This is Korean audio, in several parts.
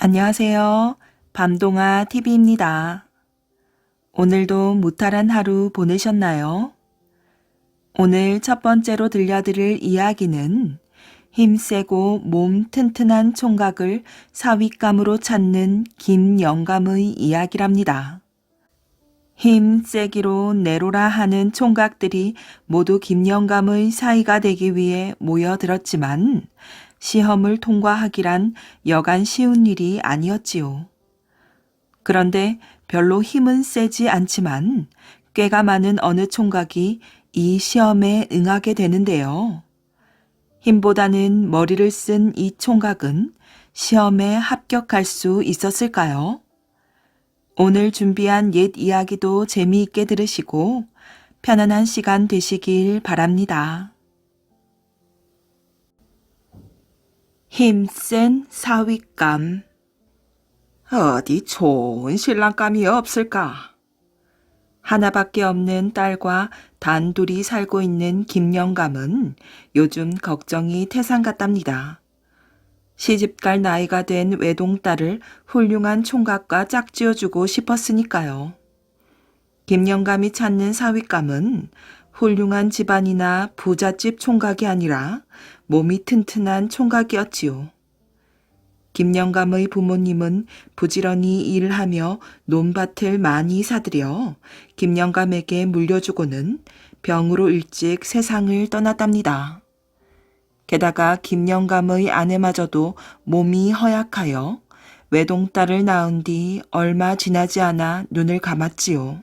안녕하세요. 밤동아 TV입니다. 오늘도 무탈한 하루 보내셨나요? 오늘 첫 번째로 들려드릴 이야기는 힘세고 몸 튼튼한 총각을 사윗감으로 찾는 김영감의 이야기랍니다. 힘세기로 내로라 하는 총각들이 모두 김영감의 사이가 되기 위해 모여들었지만 시험을 통과하기란 여간 쉬운 일이 아니었지요. 그런데 별로 힘은 세지 않지만 꾀가 많은 어느 총각이 이 시험에 응하게 되는데요. 힘보다는 머리를 쓴 이 총각은 시험에 합격할 수 있었을까요? 오늘 준비한 옛 이야기도 재미있게 들으시고 편안한 시간 되시길 바랍니다. 힘센 사윗감. 어디 좋은 신랑감이 없을까? 하나밖에 없는 딸과 단둘이 살고 있는 김영감은 요즘 걱정이 태산 같답니다. 시집갈 나이가 된 외동딸을 훌륭한 총각과 짝지어주고 싶었으니까요. 김영감이 찾는 사윗감은 훌륭한 집안이나 부잣집 총각이 아니라 몸이 튼튼한 총각이었지요. 김영감의 부모님은 부지런히 일하며 논밭을 많이 사들여 김영감에게 물려주고는 병으로 일찍 세상을 떠났답니다. 게다가 김영감의 아내마저도 몸이 허약하여 외동딸을 낳은 뒤 얼마 지나지 않아 눈을 감았지요.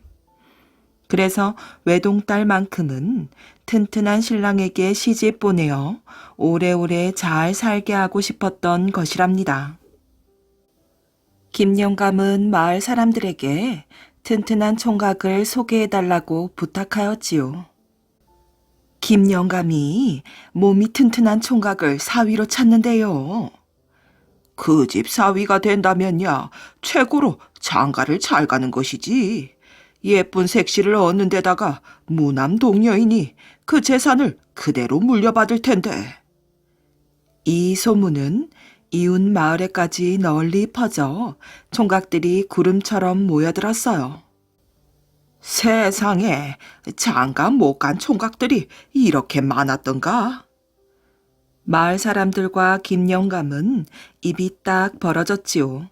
그래서 외동딸만큼은 튼튼한 신랑에게 시집 보내어 오래오래 잘 살게 하고 싶었던 것이랍니다. 김영감은 마을 사람들에게 튼튼한 총각을 소개해달라고 부탁하였지요. 김영감이 몸이 튼튼한 총각을 사위로 찾는데요. 그 집 사위가 된다면야 최고로 장가를 잘 가는 것이지. 예쁜 색시를 얻는 데다가 무남 동녀이니 그 재산을 그대로 물려받을 텐데. 이 소문은 이웃 마을에까지 널리 퍼져 총각들이 구름처럼 모여들었어요. 세상에 장가 못 간 총각들이 이렇게 많았던가? 마을 사람들과 김영감은 입이 딱 벌어졌지요.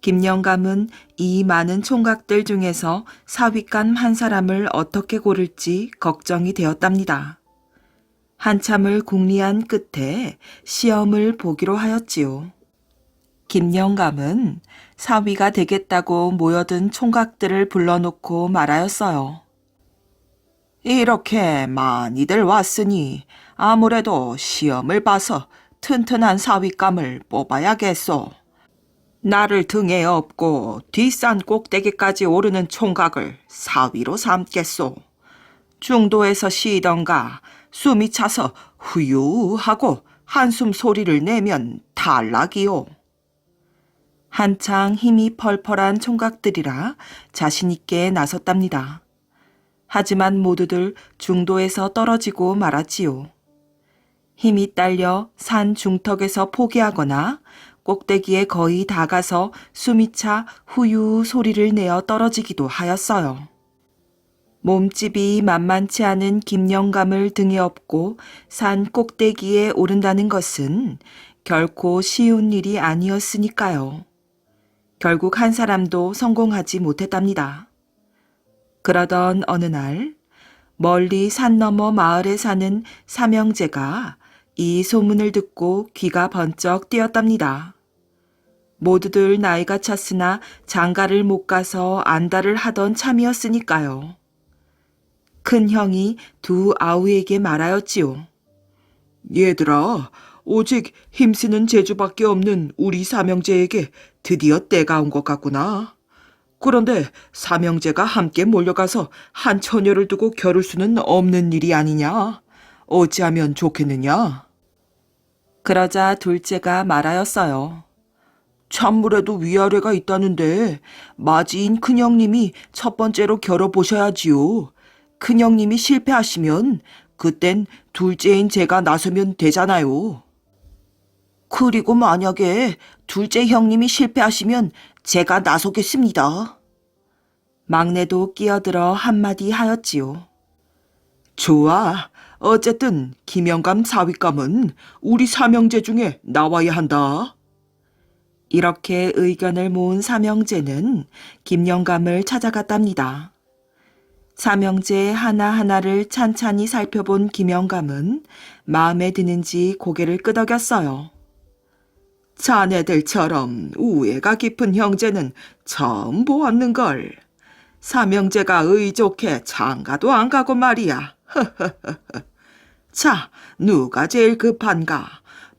김영감은 이 많은 총각들 중에서 사윗감 한 사람을 어떻게 고를지 걱정이 되었답니다. 한참을 궁리한 끝에 시험을 보기로 하였지요. 김영감은 사위가 되겠다고 모여든 총각들을 불러놓고 말하였어요. 이렇게 많이들 왔으니 아무래도 시험을 봐서 튼튼한 사윗감을 뽑아야겠소. 나를 등에 업고 뒷산 꼭대기까지 오르는 총각을 사위로 삼겠소. 중도에서 쉬던가 숨이 차서 후유하고 한숨 소리를 내면 탈락이요. 한창 힘이 펄펄한 총각들이라 자신 있게 나섰답니다. 하지만 모두들 중도에서 떨어지고 말았지요. 힘이 딸려 산 중턱에서 포기하거나 꼭대기에 거의 다 가서 숨이 차 후유 소리를 내어 떨어지기도 하였어요. 몸집이 만만치 않은 김영감을 등에 업고 산 꼭대기에 오른다는 것은 결코 쉬운 일이 아니었으니까요. 결국 한 사람도 성공하지 못했답니다. 그러던 어느 날 멀리 산 너머 마을에 사는 삼형제가 이 소문을 듣고 귀가 번쩍 뛰었답니다. 모두들 나이가 찼으나 장가를 못 가서 안달을 하던 참이었으니까요. 큰 형이 두 아우에게 말하였지요. 얘들아, 오직 힘쓰는 재주밖에 없는 우리 삼형제에게 드디어 때가 온 것 같구나. 그런데 삼형제가 함께 몰려가서 한 처녀를 두고 겨룰 수는 없는 일이 아니냐? 어찌하면 좋겠느냐? 그러자 둘째가 말하였어요. 찬물에도 위아래가 있다는데 맞이인 큰형님이 첫 번째로 겨뤄보셔야지요. 큰형님이 실패하시면 그땐 둘째인 제가 나서면 되잖아요. 그리고 만약에 둘째 형님이 실패하시면 제가 나서겠습니다. 막내도 끼어들어 한마디 하였지요. 좋아. 어쨌든 김영감 사위감은 우리 삼형제 중에 나와야 한다. 이렇게 의견을 모은 삼형제는 김영감을 찾아갔답니다. 삼형제 하나하나를 찬찬히 살펴본 김영감은 마음에 드는지 고개를 끄덕였어요. 자네들처럼 우애가 깊은 형제는 처음 보았는걸. 삼형제가 의좋게 장가도 안 가고 말이야. 자, 누가 제일 급한가?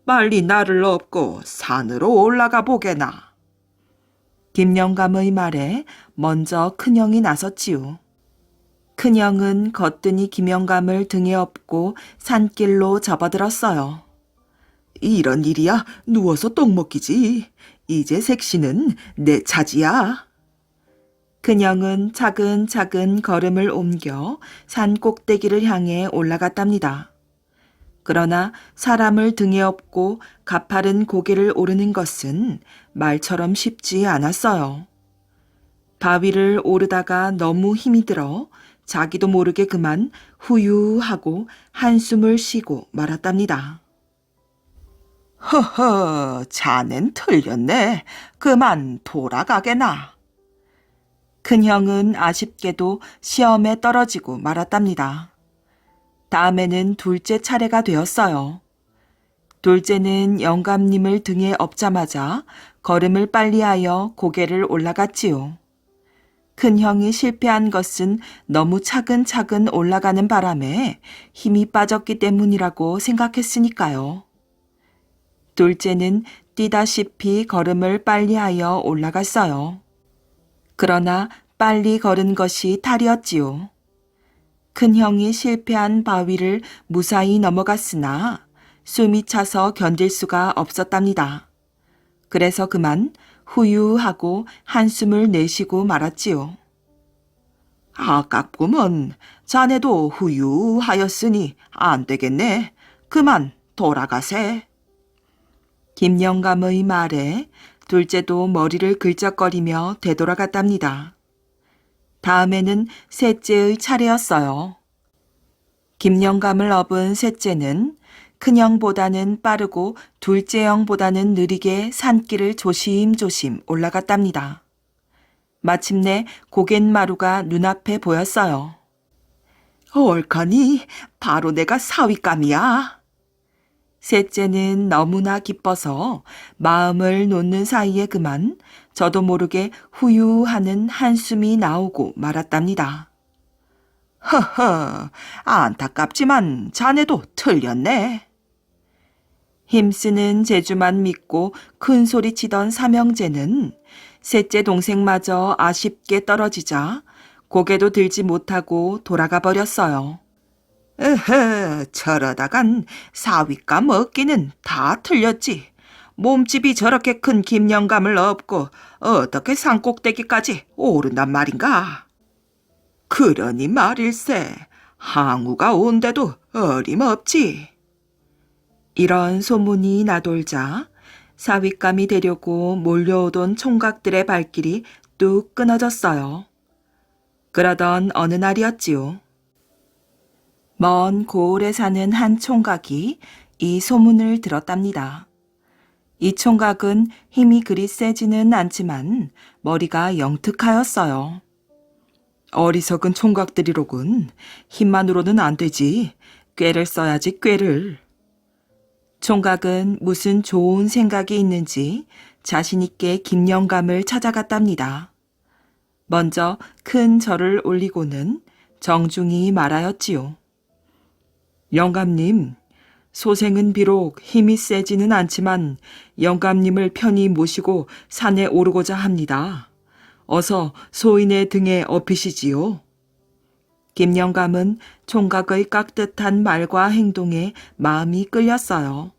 빨리 나를 업고 산으로 올라가 보게나. 김영감의 말에 먼저 큰형이 나섰지요. 큰형은 거뜬히 김영감을 등에 업고 산길로 접어들었어요. 이런 일이야 누워서 떡 먹기지. 이제 색시는 내 차지야. 큰형은 차근차근 걸음을 옮겨 산 꼭대기를 향해 올라갔답니다. 그러나 사람을 등에 업고 가파른 고개를 오르는 것은 말처럼 쉽지 않았어요. 바위를 오르다가 너무 힘이 들어 자기도 모르게 그만 후유하고 한숨을 쉬고 말았답니다. 허허, 자넨 틀렸네. 그만 돌아가게나. 큰형은 아쉽게도 시험에 떨어지고 말았답니다. 다음에는 둘째 차례가 되었어요. 둘째는 영감님을 등에 업자마자 걸음을 빨리하여 고개를 올라갔지요. 큰형이 실패한 것은 너무 차근차근 올라가는 바람에 힘이 빠졌기 때문이라고 생각했으니까요. 둘째는 뛰다시피 걸음을 빨리하여 올라갔어요. 그러나 빨리 걸은 것이 탈이었지요. 큰형이 실패한 바위를 무사히 넘어갔으나 숨이 차서 견딜 수가 없었답니다. 그래서 그만 후유하고 한숨을 내쉬고 말았지요. 아깝구먼. 자네도 후유하였으니 안 되겠네. 그만 돌아가세. 김영감의 말에 둘째도 머리를 긁적거리며 되돌아갔답니다. 다음에는 셋째의 차례였어요. 김영감을 업은 셋째는 큰형보다는 빠르고 둘째 형보다는 느리게 산길을 조심조심 올라갔답니다. 마침내 고갯마루가 눈앞에 보였어요. 옳거니 바로 내가 사위감이야. 셋째는 너무나 기뻐서 마음을 놓는 사이에 그만 저도 모르게 후유하는 한숨이 나오고 말았답니다. 허허, 안타깝지만 자네도 틀렸네. 힘쓰는 재주만 믿고 큰 소리 치던 삼형제는 셋째 동생마저 아쉽게 떨어지자 고개도 들지 못하고 돌아가 버렸어요. 으허, 저러다간 사위감 얻기는 다 틀렸지. 몸집이 저렇게 큰 김영감을 업고 어떻게 산꼭대기까지 오른단 말인가? 그러니 말일세. 항우가 온데도 어림없지. 이런 소문이 나돌자 사윗감이 되려고 몰려오던 총각들의 발길이 뚝 끊어졌어요. 그러던 어느 날이었지요. 먼 고을에 사는 한 총각이 이 소문을 들었답니다. 이 총각은 힘이 그리 세지는 않지만 머리가 영특하였어요. 어리석은 총각들이로군. 힘만으로는 안 되지. 꾀를 써야지, 꾀를. 총각은 무슨 좋은 생각이 있는지 자신 있게 김영감을 찾아갔답니다. 먼저 큰 절을 올리고는 정중히 말하였지요. 영감님, 소생은 비록 힘이 세지는 않지만 영감님을 편히 모시고 산에 오르고자 합니다. 어서 소인의 등에 업히시지요. 김영감은 총각의 깍듯한 말과 행동에 마음이 끌렸어요.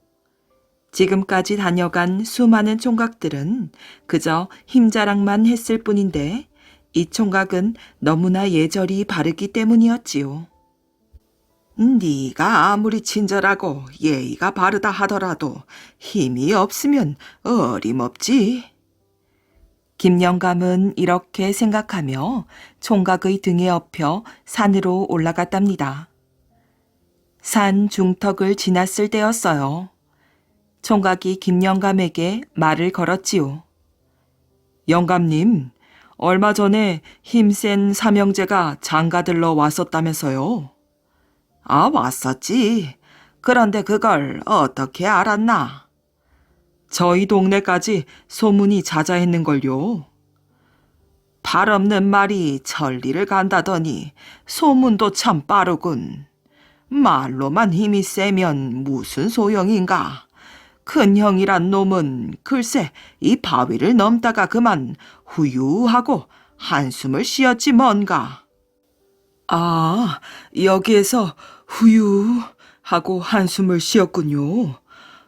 지금까지 다녀간 수많은 총각들은 그저 힘자랑만 했을 뿐인데 이 총각은 너무나 예절이 바르기 때문이었지요. 네가 아무리 친절하고 예의가 바르다 하더라도 힘이 없으면 어림없지. 김영감은 이렇게 생각하며 총각의 등에 업혀 산으로 올라갔답니다. 산 중턱을 지났을 때였어요. 총각이 김영감에게 말을 걸었지요. 영감님, 얼마 전에 힘센 삼형제가 장가들러 왔었다면서요? 아, 왔었지. 그런데 그걸 어떻게 알았나? 저희 동네까지 소문이 자자했는걸요. 발 없는 말이 천리를 간다더니 소문도 참 빠르군. 말로만 힘이 세면 무슨 소용인가? 큰 형이란 놈은 글쎄 이 바위를 넘다가 그만 후유하고 한숨을 쉬었지 뭔가. 아, 여기에서 후유하고 한숨을 쉬었군요.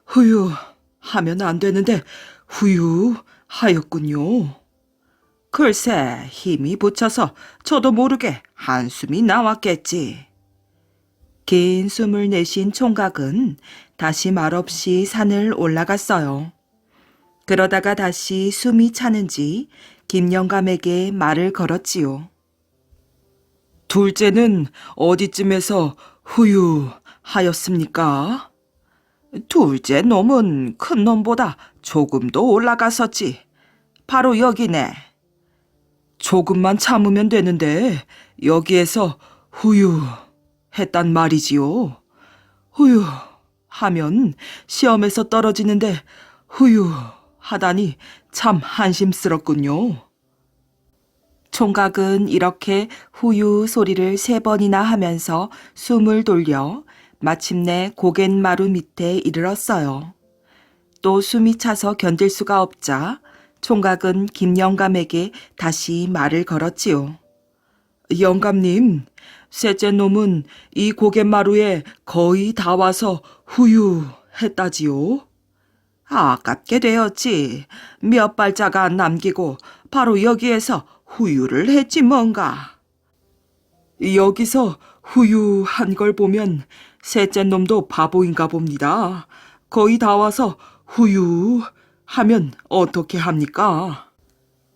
후유하면 안 되는데 후유하였군요. 글쎄 힘이 붙여서 저도 모르게 한숨이 나왔겠지. 긴 숨을 내쉰 총각은 다시 말없이 산을 올라갔어요. 그러다가 다시 숨이 차는지 김영감에게 말을 걸었지요. 둘째는 어디쯤에서 후유하였습니까? 둘째 놈은 큰 놈보다 조금 더 올라갔었지. 바로 여기네. 조금만 참으면 되는데 여기에서 후유했단 말이지요. 후유하면 시험에서 떨어지는데 후유하다니 참 한심스럽군요. 총각은 이렇게 후유 소리를 3번이나 하면서 숨을 돌려 마침내 고갯마루 밑에 이르렀어요. 또 숨이 차서 견딜 수가 없자 총각은 김영감에게 다시 말을 걸었지요. 영감님, 셋째 놈은 이 고갯마루에 거의 다 와서 후유했다지요. 아깝게 되었지. 몇 발자가 안 남기고 바로 여기에서 후유를 했지 뭔가. 여기서 후유한 걸 보면 셋째 놈도 바보인가 봅니다. 거의 다 와서 후유하면 어떻게 합니까?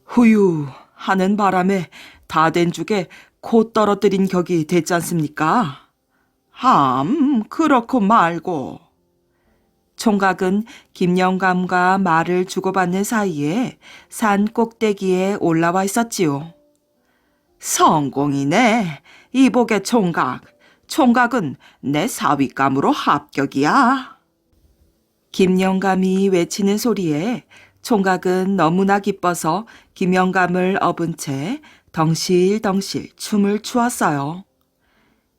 후유하는 바람에 다 된 죽에 코 떨어뜨린 격이 됐지 않습니까? 그렇고 말고. 총각은 김영감과 말을 주고받는 사이에 산 꼭대기에 올라와 있었지요. 성공이네. 이복의 총각. 총각은 내 사위감으로 합격이야. 김영감이 외치는 소리에 총각은 너무나 기뻐서 김영감을 업은 채 덩실덩실 춤을 추었어요.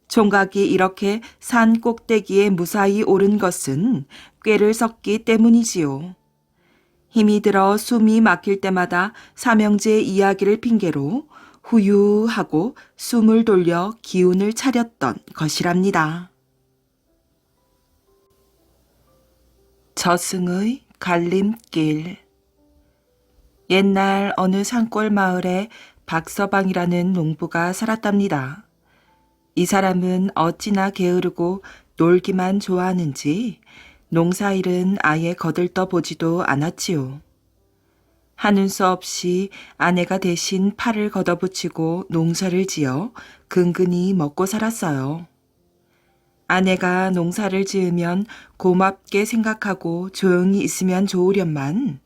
총각이 이렇게 산 꼭대기에 무사히 오른 것은 꾀를 섞기 때문이지요. 힘이 들어 숨이 막힐 때마다 삼형제의 이야기를 핑계로 후유하고 숨을 돌려 기운을 차렸던 것이랍니다. 저승의 갈림길. 옛날 어느 산골 마을에 박서방이라는 농부가 살았답니다. 이 사람은 어찌나 게으르고 놀기만 좋아하는지 농사일은 아예 거들떠 보지도 않았지요. 하는 수 없이 아내가 대신 팔을 걷어붙이고 농사를 지어 근근히 먹고 살았어요. 아내가 농사를 지으면 고맙게 생각하고 조용히 있으면 좋으련만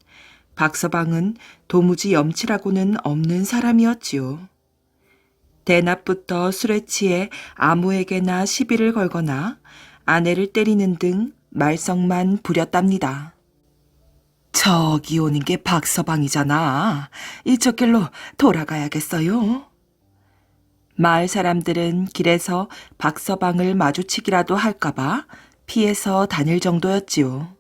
박서방은 도무지 염치라고는 없는 사람이었지요. 대낮부터 술에 취해 아무에게나 시비를 걸거나 아내를 때리는 등 말썽만 부렸답니다. 저기 오는 게 박서방이잖아. 이쪽 길로 돌아가야겠어요. 마을 사람들은 길에서 박서방을 마주치기라도 할까봐 피해서 다닐 정도였지요.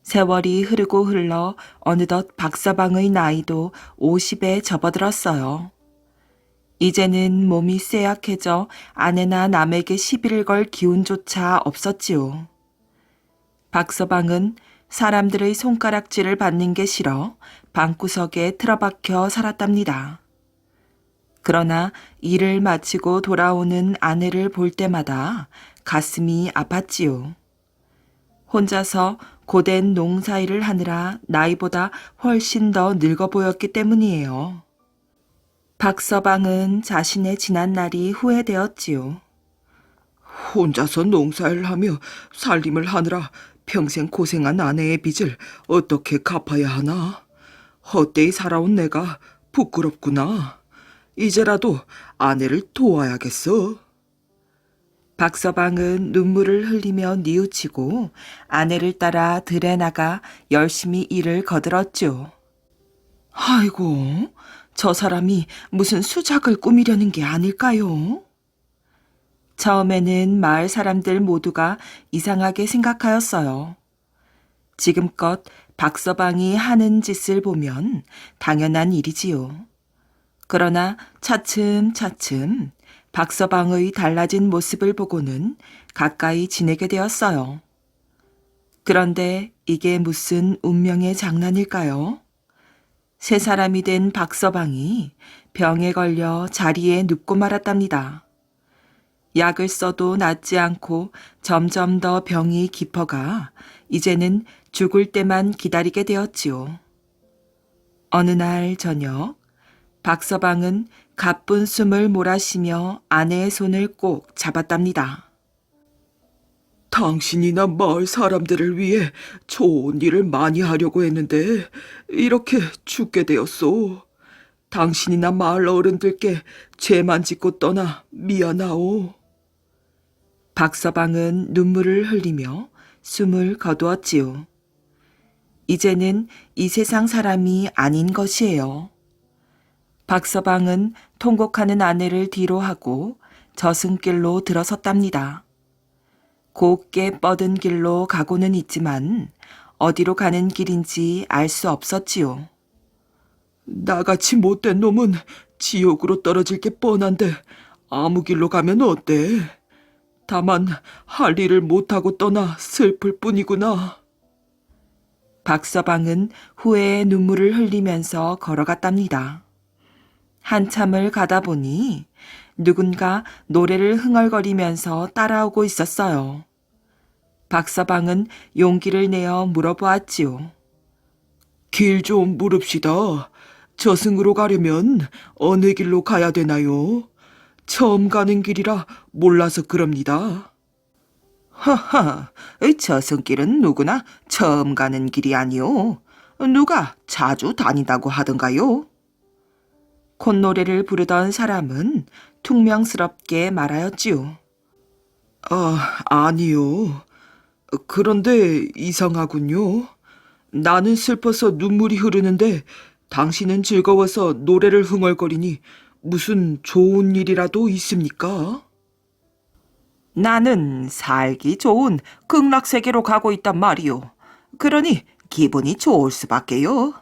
세월이 흐르고 흘러 어느덧 박서방의 나이도 50에 접어들었어요. 이제는 몸이 쇠약해져 아내나 남에게 시비를 걸 기운조차 없었지요. 박서방은 사람들의 손가락질을 받는 게 싫어 방구석에 틀어박혀 살았답니다. 그러나 일을 마치고 돌아오는 아내를 볼 때마다 가슴이 아팠지요. 혼자서 고된 농사일을 하느라 나이보다 훨씬 더 늙어 보였기 때문이에요. 박서방은 자신의 지난 날이 후회되었지요. 혼자서 농사일 하며 살림을 하느라 평생 고생한 아내의 빚을 어떻게 갚아야 하나? 헛되이 살아온 내가 부끄럽구나. 이제라도 아내를 도와야겠어. 박서방은 눈물을 흘리며 뉘우치고 아내를 따라 들에 나가 열심히 일을 거들었죠. 아이고, 저 사람이 무슨 수작을 꾸미려는 게 아닐까요? 처음에는 마을 사람들 모두가 이상하게 생각하였어요. 지금껏 박서방이 하는 짓을 보면 당연한 일이지요. 그러나 차츰차츰 박서방의 달라진 모습을 보고는 가까이 지내게 되었어요. 그런데 이게 무슨 운명의 장난일까요? 새 사람이 된 박서방이 병에 걸려 자리에 눕고 말았답니다. 약을 써도 낫지 않고 점점 더 병이 깊어가 이제는 죽을 때만 기다리게 되었지요. 어느 날 저녁, 박서방은 가쁜 숨을 몰아쉬며 아내의 손을 꼭 잡았답니다. 당신이나 마을 사람들을 위해 좋은 일을 많이 하려고 했는데 이렇게 죽게 되었소. 당신이나 마을 어른들께 죄만 짓고 떠나 미안하오. 박서방은 눈물을 흘리며 숨을 거두었지요. 이제는 이 세상 사람이 아닌 것이에요. 박서방은 통곡하는 아내를 뒤로 하고 저승길로 들어섰답니다. 곱게 뻗은 길로 가고는 있지만 어디로 가는 길인지 알 수 없었지요. 나같이 못된 놈은 지옥으로 떨어질 게 뻔한데 아무 길로 가면 어때? 다만 할 일을 못하고 떠나 슬플 뿐이구나. 박서방은 후회의 눈물을 흘리면서 걸어갔답니다. 한참을 가다 보니 누군가 노래를 흥얼거리면서 따라오고 있었어요. 박서방은 용기를 내어 물어보았지요. 길 좀 물읍시다. 저승으로 가려면 어느 길로 가야 되나요? 처음 가는 길이라 몰라서 그럽니다. 하하, 저승길은 누구나 처음 가는 길이 아니오. 누가 자주 다닌다고 하던가요? 콧노래를 부르던 사람은 퉁명스럽게 말하였지요. 아니요. 그런데 이상하군요. 나는 슬퍼서 눈물이 흐르는데 당신은 즐거워서 노래를 흥얼거리니 무슨 좋은 일이라도 있습니까? 나는 살기 좋은 극락세계로 가고 있단 말이오. 그러니 기분이 좋을 수밖에요.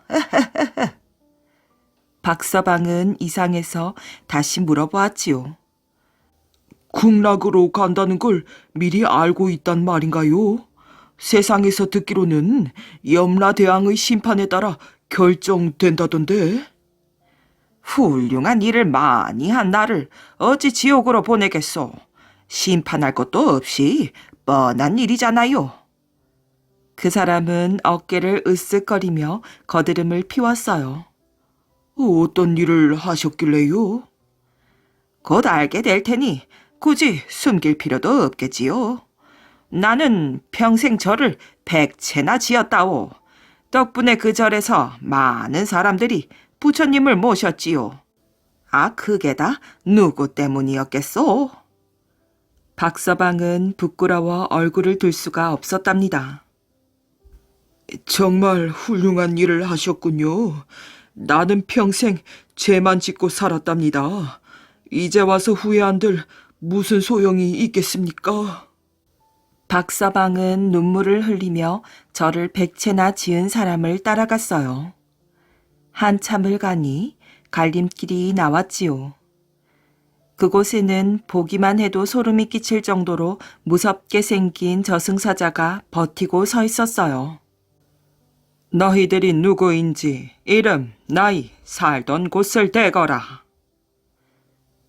박서방은 이상해서 다시 물어보았지요. 극락으로 간다는 걸 미리 알고 있단 말인가요? 세상에서 듣기로는 염라대왕의 심판에 따라 결정된다던데. 훌륭한 일을 많이 한 나를 어찌 지옥으로 보내겠소. 심판할 것도 없이 뻔한 일이잖아요. 그 사람은 어깨를 으쓱거리며 거드름을 피웠어요. 어떤 일을 하셨길래요? 곧 알게 될 테니 굳이 숨길 필요도 없겠지요. 나는 평생 절을 100채나 지었다오. 덕분에 그 절에서 많은 사람들이 부처님을 모셨지요. 그게 다 누구 때문이었겠소? 박서방은 부끄러워 얼굴을 들 수가 없었답니다. 정말 훌륭한 일을 하셨군요. 나는 평생 죄만 짓고 살았답니다. 이제 와서 후회한들 무슨 소용이 있겠습니까? 박서방은 눈물을 흘리며 절을 100채나 지은 사람을 따라갔어요. 한참을 가니 갈림길이 나왔지요. 그곳에는 보기만 해도 소름이 끼칠 정도로 무섭게 생긴 저승사자가 버티고 서 있었어요. 너희들이 누구인지 이름, 나이, 살던 곳을 대거라.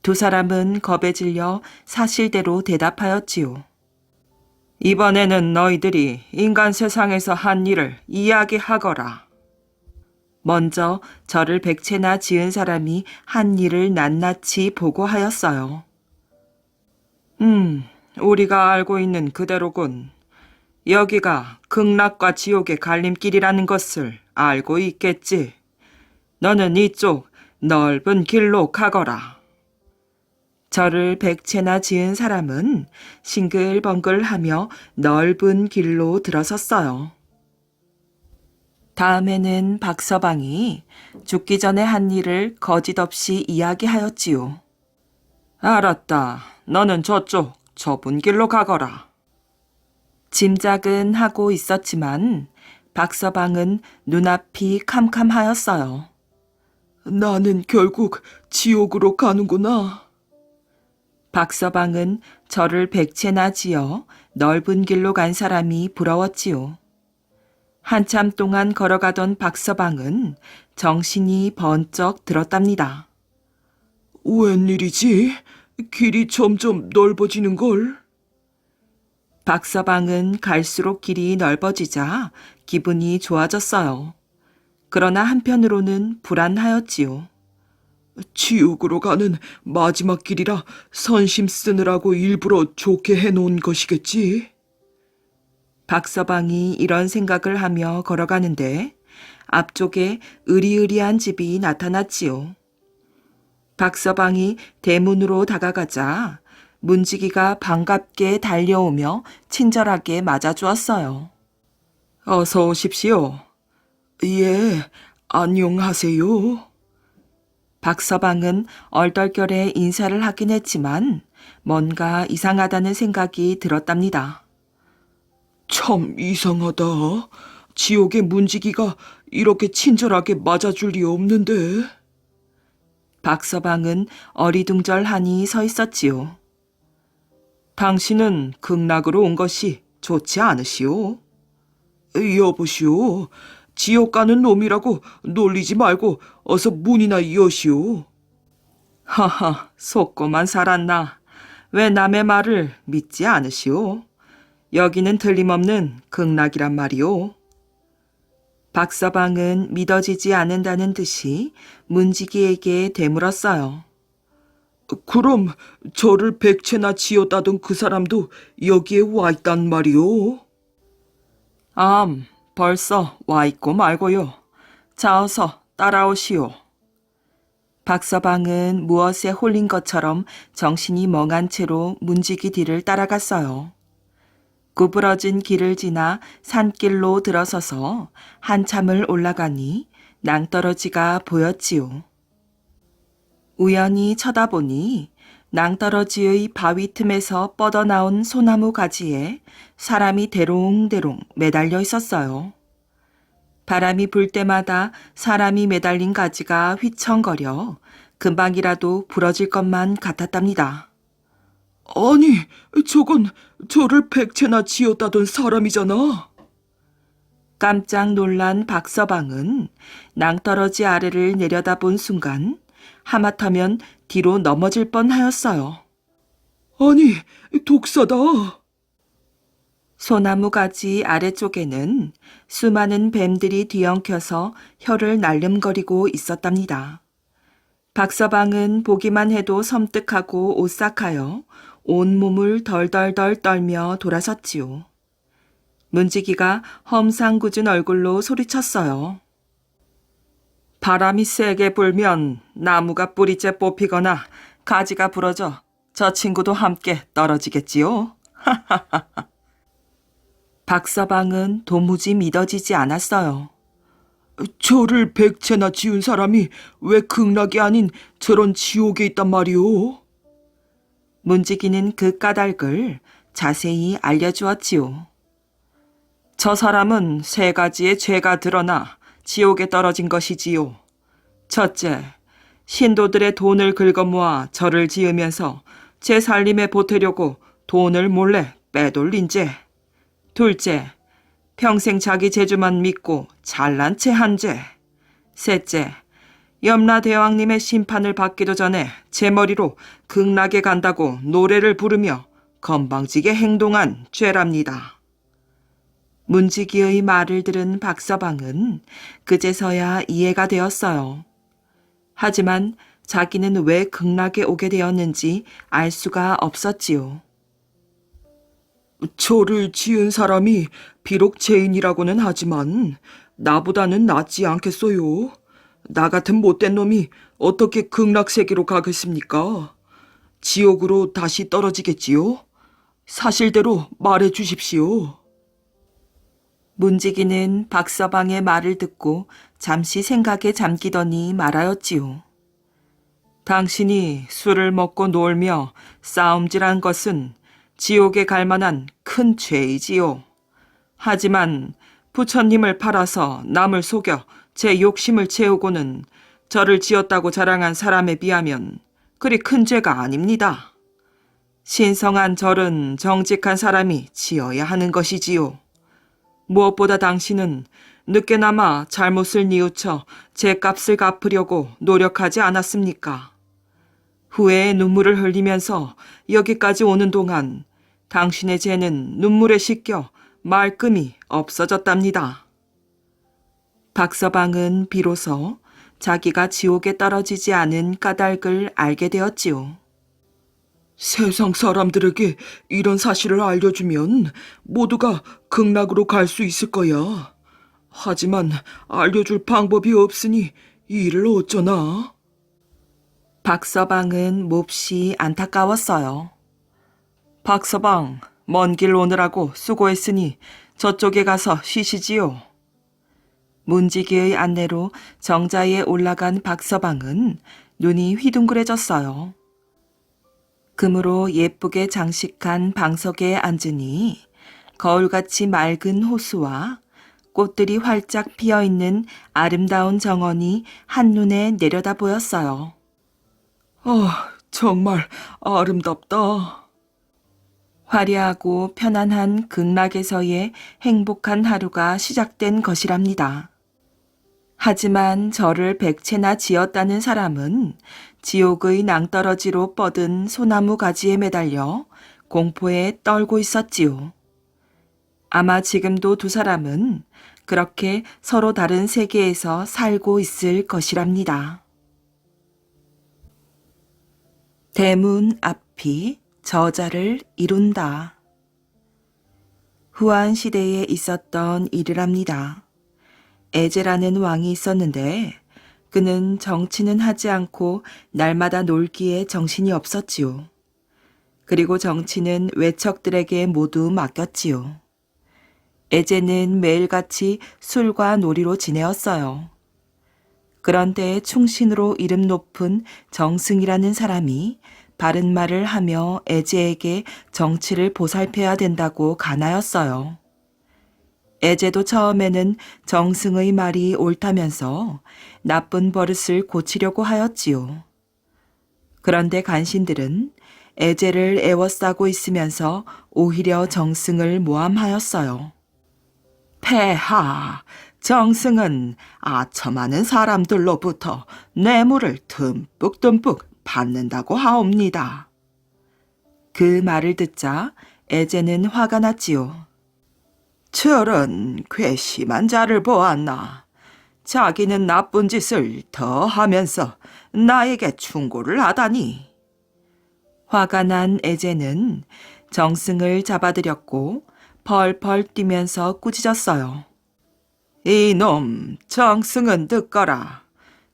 두 사람은 겁에 질려 사실대로 대답하였지요. 이번에는 너희들이 인간 세상에서 한 일을 이야기하거라. 먼저 저를 백채나 지은 사람이 한 일을 낱낱이 보고하였어요. 우리가 알고 있는 그대로군. 여기가 극락과 지옥의 갈림길이라는 것을 알고 있겠지. 너는 이쪽 넓은 길로 가거라. 저를 백채나 지은 사람은 싱글벙글하며 넓은 길로 들어섰어요. 다음에는 박서방이 죽기 전에 한 일을 거짓없이 이야기하였지요. 알았다. 너는 저쪽 좁은 길로 가거라. 짐작은 하고 있었지만 박서방은 눈앞이 캄캄하였어요. 나는 결국 지옥으로 가는구나. 박서방은 저를 백채나 지어 넓은 길로 간 사람이 부러웠지요. 한참 동안 걸어가던 박서방은 정신이 번쩍 들었답니다. 웬일이지? 길이 점점 넓어지는걸? 박서방은 갈수록 길이 넓어지자 기분이 좋아졌어요. 그러나 한편으로는 불안하였지요. 지옥으로 가는 마지막 길이라 선심 쓰느라고 일부러 좋게 해놓은 것이겠지? 박서방이 이런 생각을 하며 걸어가는데 앞쪽에 으리으리한 집이 나타났지요. 박서방이 대문으로 다가가자 문지기가 반갑게 달려오며 친절하게 맞아주었어요. 어서 오십시오. 예, 안녕하세요. 박서방은 얼떨결에 인사를 하긴 했지만 뭔가 이상하다는 생각이 들었답니다. 참 이상하다. 지옥의 문지기가 이렇게 친절하게 맞아줄 리 없는데. 박서방은 어리둥절하니 서 있었지요. 당신은 극락으로 온 것이 좋지 않으시오? 여보시오. 지옥 가는 놈이라고 놀리지 말고 어서 문이나 여시오. 하하, 속고만 살았나. 왜 남의 말을 믿지 않으시오? 여기는 틀림없는 극락이란 말이오. 박서방은 믿어지지 않는다는 듯이 문지기에게 되물었어요. 그럼 저를 백채나 지었다던 그 사람도 여기에 와 있단 말이오? 벌써 와 있고 말고요. 자, 어서 따라오시오. 박서방은 무엇에 홀린 것처럼 정신이 멍한 채로 문지기 뒤를 따라갔어요. 구부러진 길을 지나 산길로 들어서서 한참을 올라가니 낭떠러지가 보였지요. 우연히 쳐다보니 낭떠러지의 바위 틈에서 뻗어나온 소나무 가지에 사람이 대롱대롱 매달려 있었어요. 바람이 불 때마다 사람이 매달린 가지가 휘청거려 금방이라도 부러질 것만 같았답니다. 아니, 저건 저를 백채나 지었다던 사람이잖아. 깜짝 놀란 박서방은 낭떠러지 아래를 내려다본 순간 하마터면 뒤로 넘어질 뻔하였어요. 아니, 독사다. 소나무 가지 아래쪽에는 수많은 뱀들이 뒤엉켜서 혀를 날름거리고 있었답니다. 박서방은 보기만 해도 섬뜩하고 오싹하여 온몸을 덜덜덜 떨며 돌아섰지요. 문지기가 험상궂은 얼굴로 소리쳤어요. 바람이 세게 불면 나무가 뿌리째 뽑히거나 가지가 부러져 저 친구도 함께 떨어지겠지요. 박서방은 도무지 믿어지지 않았어요. 저를 백채나 지은 사람이 왜 극락이 아닌 저런 지옥에 있단 말이오? 문지기는 그 까닭을 자세히 알려주었지요. 저 사람은 세 가지의 죄가 드러나 지옥에 떨어진 것이지요. 첫째, 신도들의 돈을 긁어모아 절을 지으면서 제 살림에 보태려고 돈을 몰래 빼돌린 죄. 둘째, 평생 자기 재주만 믿고 잘난 체 한 죄. 셋째, 염라대왕님의 심판을 받기도 전에 제 머리로 극락에 간다고 노래를 부르며 건방지게 행동한 죄랍니다. 문지기의 말을 들은 박서방은 그제서야 이해가 되었어요. 하지만 자기는 왜 극락에 오게 되었는지 알 수가 없었지요. 저를 지은 사람이 비록 죄인이라고는 하지만 나보다는 낫지 않겠어요. 나 같은 못된 놈이 어떻게 극락세계로 가겠습니까? 지옥으로 다시 떨어지겠지요? 사실대로 말해 주십시오. 문지기는 박서방의 말을 듣고 잠시 생각에 잠기더니 말하였지요. 당신이 술을 먹고 놀며 싸움질한 것은 지옥에 갈 만한 큰 죄이지요. 하지만 부처님을 팔아서 남을 속여 제 욕심을 채우고는 저를 지었다고 자랑한 사람에 비하면 그리 큰 죄가 아닙니다. 신성한 절은 정직한 사람이 지어야 하는 것이지요. 무엇보다 당신은 늦게나마 잘못을 뉘우쳐 제 값을 갚으려고 노력하지 않았습니까? 후회의 눈물을 흘리면서 여기까지 오는 동안 당신의 죄는 눈물에 씻겨 말끔히 없어졌답니다. 박서방은 비로소 자기가 지옥에 떨어지지 않은 까닭을 알게 되었지요. 세상 사람들에게 이런 사실을 알려주면 모두가 극락으로 갈 수 있을 거야. 하지만 알려줄 방법이 없으니 이 일을 어쩌나? 박서방은 몹시 안타까웠어요. 박서방, 먼 길 오느라고 수고했으니 저쪽에 가서 쉬시지요. 문지기의 안내로 정자에 올라간 박서방은 눈이 휘둥그레졌어요. 금으로 예쁘게 장식한 방석에 앉으니 거울같이 맑은 호수와 꽃들이 활짝 피어있는 아름다운 정원이 한눈에 내려다 보였어요. 정말 아름답다. 화려하고 편안한 극락에서의 행복한 하루가 시작된 것이랍니다. 하지만 저를 100채나 지었다는 사람은 지옥의 낭떠러지로 뻗은 소나무 가지에 매달려 공포에 떨고 있었지요. 아마 지금도 두 사람은 그렇게 서로 다른 세계에서 살고 있을 것이랍니다. 대문 앞이 저자를 이룬다. 후한 시대에 있었던 일이랍니다. 에제라는 왕이 있었는데 그는 정치는 하지 않고 날마다 놀기에 정신이 없었지요. 그리고 정치는 외척들에게 모두 맡겼지요. 에제는 매일같이 술과 놀이로 지내었어요. 그런데 충신으로 이름 높은 정승이라는 사람이 바른 말을 하며 에제에게 정치를 보살펴야 된다고 간하였어요. 에제도 처음에는 정승의 말이 옳다면서 나쁜 버릇을 고치려고 하였지요. 그런데 간신들은 에제를 애워싸고 있으면서 오히려 정승을 모함하였어요. 폐하, 정승은 아첨하는 사람들로부터 뇌물을 듬뿍듬뿍 받는다고 하옵니다. 그 말을 듣자 에제는 화가 났지요. 저런 괘씸한 자를 보았나. 자기는 나쁜 짓을 더 하면서 나에게 충고를 하다니. 화가 난 에제는 정승을 잡아들였고 펄펄 뛰면서 꾸짖었어요. 이놈, 정승은 듣거라.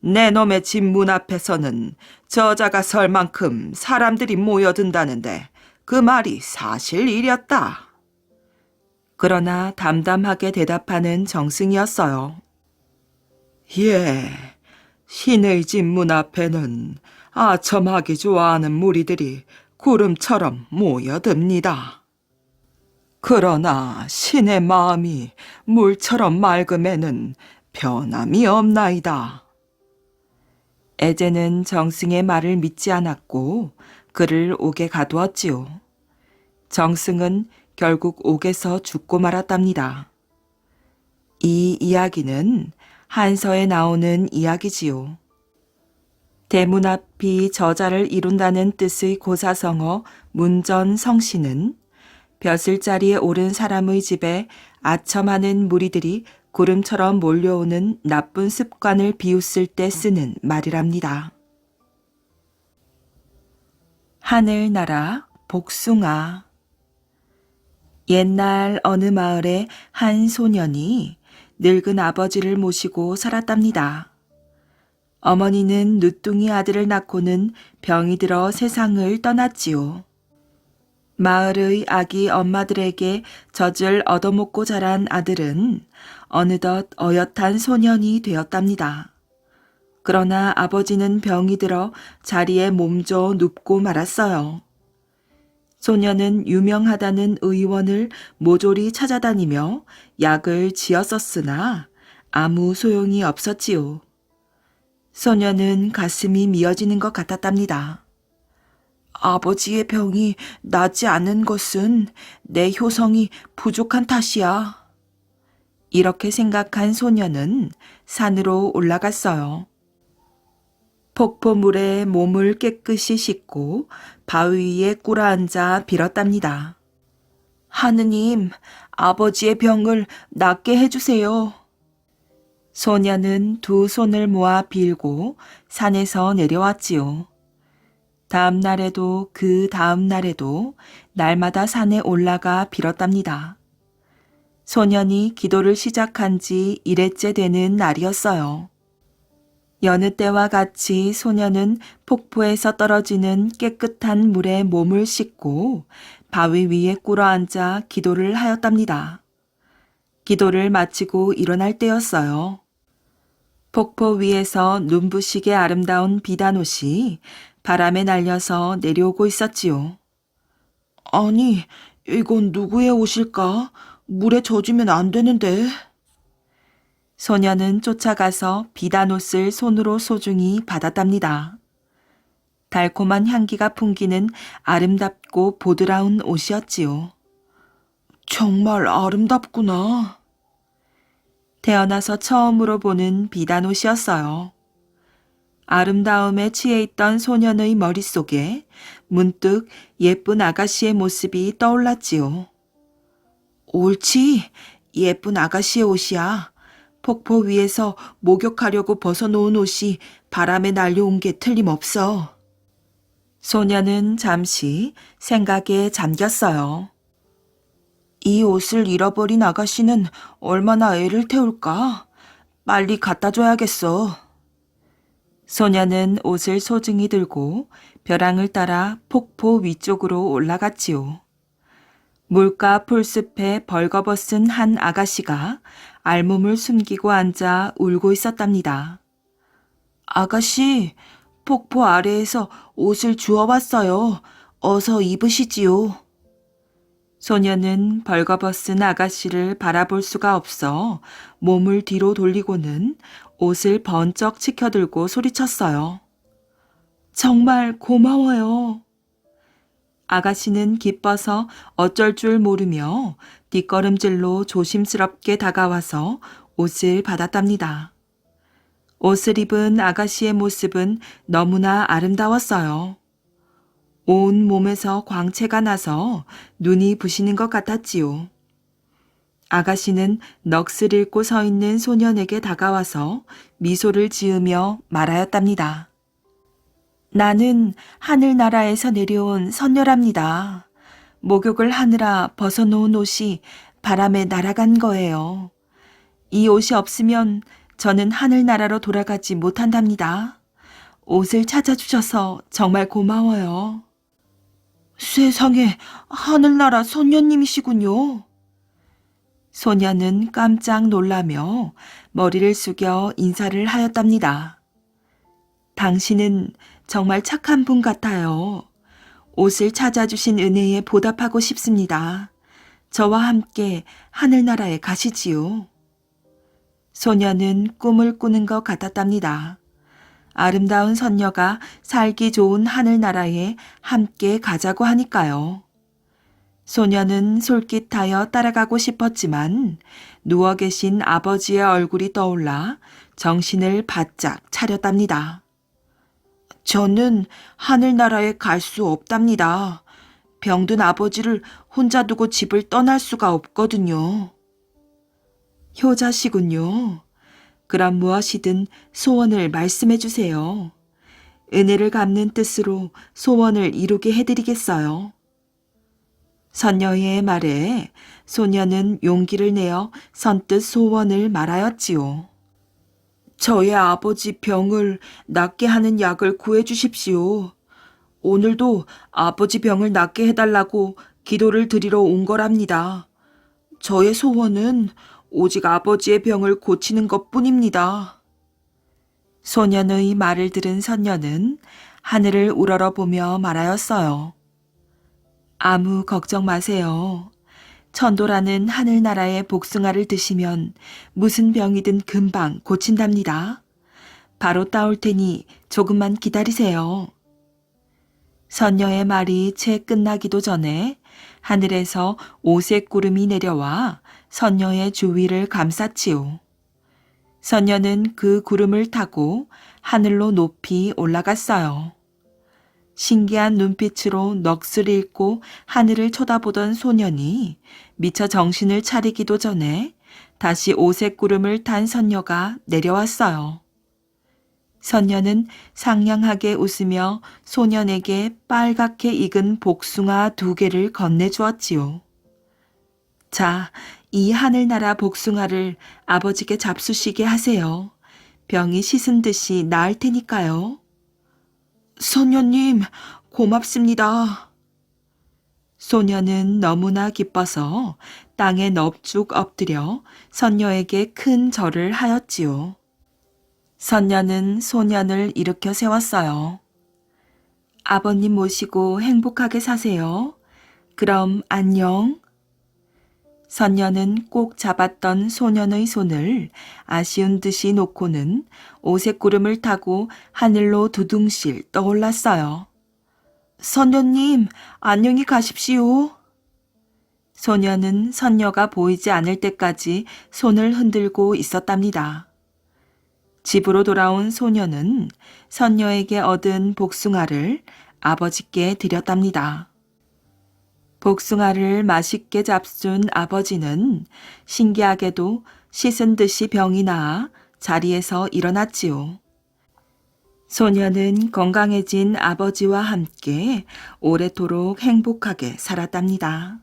내 놈의 집 문 앞에서는 저자가 설 만큼 사람들이 모여든다는데 그 말이 사실이렸다. 그러나 담담하게 대답하는 정승이었어요. 예, 신의 집 문 앞에는 아첨하기 좋아하는 무리들이 구름처럼 모여듭니다. 그러나 신의 마음이 물처럼 맑음에는 변함이 없나이다. 에제는 정승의 말을 믿지 않았고 그를 옥에 가두었지요. 정승은 결국 옥에서 죽고 말았답니다. 이 이야기는 한서에 나오는 이야기지요. 대문 앞이 저자를 이룬다는 뜻의 고사성어 문전성시는 벼슬자리에 오른 사람의 집에 아첨하는 무리들이 구름처럼 몰려오는 나쁜 습관을 비웃을 때 쓰는 말이랍니다. 하늘나라 복숭아. 옛날 어느 마을에 한 소년이 늙은 아버지를 모시고 살았답니다. 어머니는 누뚱이 아들을 낳고는 병이 들어 세상을 떠났지요. 마을의 아기 엄마들에게 젖을 얻어먹고 자란 아들은 어느덧 어엿한 소년이 되었답니다. 그러나 아버지는 병이 들어 자리에 몸져 눕고 말았어요. 소년은 유명하다는 의원을 모조리 찾아다니며 약을 지었었으나 아무 소용이 없었지요. 소년은 가슴이 미어지는 것 같았답니다. 아버지의 병이 낫지 않는 것은 내 효성이 부족한 탓이야. 이렇게 생각한 소년은 산으로 올라갔어요. 폭포물에 몸을 깨끗이 씻고 바위 위에 꿇어앉아 빌었답니다. 하느님, 아버지의 병을 낫게 해주세요. 소년은 두 손을 모아 빌고 산에서 내려왔지요. 다음 날에도 그 다음 날에도 날마다 산에 올라가 빌었답니다. 소년이 기도를 시작한 지 1회째 되는 날이었어요. 여느 때와 같이 소년은 폭포에서 떨어지는 깨끗한 물에 몸을 씻고 바위 위에 꿇어앉아 기도를 하였답니다. 기도를 마치고 일어날 때였어요. 폭포 위에서 눈부시게 아름다운 비단옷이 바람에 날려서 내려오고 있었지요. 아니, 이건 누구의 옷일까? 물에 젖으면 안 되는데. 소년은 쫓아가서 비단옷을 손으로 소중히 받았답니다. 달콤한 향기가 풍기는 아름답고 보드라운 옷이었지요. 정말 아름답구나. 태어나서 처음으로 보는 비단옷이었어요. 아름다움에 취해 있던 소년의 머릿속에 문득 예쁜 아가씨의 모습이 떠올랐지요. 옳지, 예쁜 아가씨의 옷이야. 폭포 위에서 목욕하려고 벗어놓은 옷이 바람에 날려온 게 틀림없어. 소년은 잠시 생각에 잠겼어요. 이 옷을 잃어버린 아가씨는 얼마나 애를 태울까? 빨리 갖다 줘야겠어. 소년은 옷을 소중히 들고 벼랑을 따라 폭포 위쪽으로 올라갔지요. 물가 풀숲에 벌거벗은 한 아가씨가 알몸을 숨기고 앉아 울고 있었답니다. 아가씨, 폭포 아래에서 옷을 주워왔어요. 어서 입으시지요. 소년은 벌거벗은 아가씨를 바라볼 수가 없어 몸을 뒤로 돌리고는 옷을 번쩍 치켜들고 소리쳤어요. 정말 고마워요. 아가씨는 기뻐서 어쩔 줄 모르며 뒷걸음질로 조심스럽게 다가와서 옷을 받았답니다. 옷을 입은 아가씨의 모습은 너무나 아름다웠어요. 온 몸에서 광채가 나서 눈이 부시는 것 같았지요. 아가씨는 넋을 잃고 서 있는 소년에게 다가와서 미소를 지으며 말하였답니다. 나는 하늘나라에서 내려온 선녀랍니다. 목욕을 하느라 벗어놓은 옷이 바람에 날아간 거예요. 이 옷이 없으면 저는 하늘나라로 돌아가지 못한답니다. 옷을 찾아주셔서 정말 고마워요. 세상에, 하늘나라 선녀님이시군요. 소녀는 깜짝 놀라며 머리를 숙여 인사를 하였답니다. 당신은 정말 착한 분 같아요. 옷을 찾아주신 은혜에 보답하고 싶습니다. 저와 함께 하늘나라에 가시지요. 소녀는 꿈을 꾸는 것 같았답니다. 아름다운 선녀가 살기 좋은 하늘나라에 함께 가자고 하니까요. 소녀는 솔깃하여 따라가고 싶었지만 누워 계신 아버지의 얼굴이 떠올라 정신을 바짝 차렸답니다. 저는 하늘나라에 갈 수 없답니다. 병든 아버지를 혼자 두고 집을 떠날 수가 없거든요. 효자시군요. 그럼 무엇이든 소원을 말씀해 주세요. 은혜를 갚는 뜻으로 소원을 이루게 해드리겠어요. 선녀의 말에 소녀는 용기를 내어 선뜻 소원을 말하였지요. 저의 아버지 병을 낫게 하는 약을 구해 주십시오. 오늘도 아버지 병을 낫게 해달라고 기도를 드리러 온 거랍니다. 저의 소원은 오직 아버지의 병을 고치는 것뿐입니다. 소년의 말을 들은 선녀는 하늘을 우러러보며 말하였어요. 아무 걱정 마세요. 천도라는 하늘나라의 복숭아를 드시면 무슨 병이든 금방 고친답니다. 바로 따올 테니 조금만 기다리세요. 선녀의 말이 채 끝나기도 전에 하늘에서 오색 구름이 내려와 선녀의 주위를 감쌌지요. 선녀는 그 구름을 타고 하늘로 높이 올라갔어요. 신기한 눈빛으로 넋을 잃고 하늘을 쳐다보던 소년이 미처 정신을 차리기도 전에 다시 오색 구름을 탄 선녀가 내려왔어요. 선녀는 상냥하게 웃으며 소년에게 빨갛게 익은 복숭아 2개를 건네주었지요. 자, 이 하늘나라 복숭아를 아버지께 잡수시게 하세요. 병이 씻은 듯이 나을 테니까요. 소녀님, 고맙습니다. 소녀는 너무나 기뻐서 땅에 넙죽 엎드려 선녀에게 큰 절을 하였지요. 선녀는 소년을 일으켜 세웠어요. 아버님 모시고 행복하게 사세요. 그럼 안녕. 선녀는 꼭 잡았던 소년의 손을 아쉬운 듯이 놓고는 오색 구름을 타고 하늘로 두둥실 떠올랐어요. 선녀님, 안녕히 가십시오. 소녀는 선녀가 보이지 않을 때까지 손을 흔들고 있었답니다. 집으로 돌아온 소녀는 선녀에게 얻은 복숭아를 아버지께 드렸답니다. 복숭아를 맛있게 잡순 아버지는 신기하게도 씻은 듯이 병이 나아 자리에서 일어났지요. 소녀는 건강해진 아버지와 함께 오래도록 행복하게 살았답니다.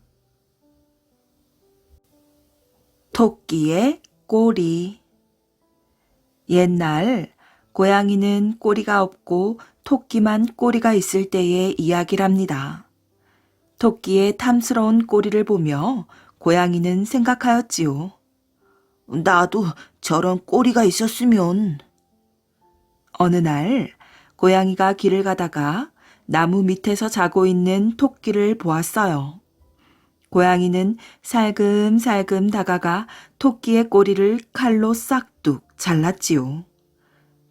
토끼의 꼬리. 옛날 고양이는 꼬리가 없고 토끼만 꼬리가 있을 때의 이야기랍니다. 토끼의 탐스러운 꼬리를 보며 고양이는 생각하였지요. 나도 저런 꼬리가 있었으면. 어느 날 고양이가 길을 가다가 나무 밑에서 자고 있는 토끼를 보았어요. 고양이는 살금살금 다가가 토끼의 꼬리를 칼로 싹둑 잘랐지요.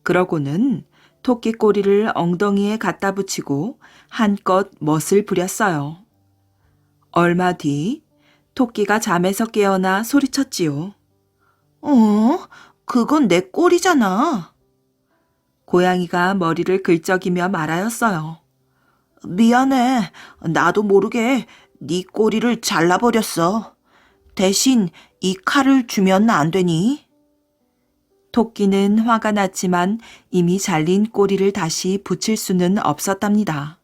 그러고는 토끼 꼬리를 엉덩이에 갖다 붙이고 한껏 멋을 부렸어요. 얼마 뒤 토끼가 잠에서 깨어나 소리쳤지요. 그건 내 꼬리잖아. 고양이가 머리를 긁적이며 말하였어요. 미안해. 나도 모르게 네 꼬리를 잘라버렸어. 대신 이 칼을 주면 안 되니? 토끼는 화가 났지만 이미 잘린 꼬리를 다시 붙일 수는 없었답니다.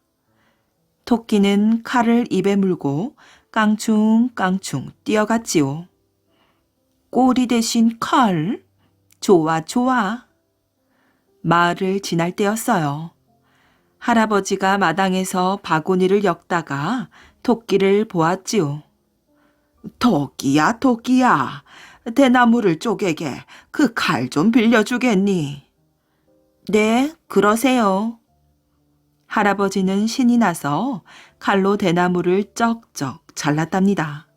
토끼는 칼을 입에 물고 깡충깡충 뛰어갔지요. 꼬리 대신 칼? 좋아, 좋아. 마을을 지날 때였어요. 할아버지가 마당에서 바구니를 엮다가 토끼를 보았지요. 토끼야, 토끼야. 대나무를 쪼개게 그 칼 좀 빌려주겠니? 네, 그러세요. 할아버지는 신이 나서 칼로 대나무를 쩍쩍 잘랐답니다.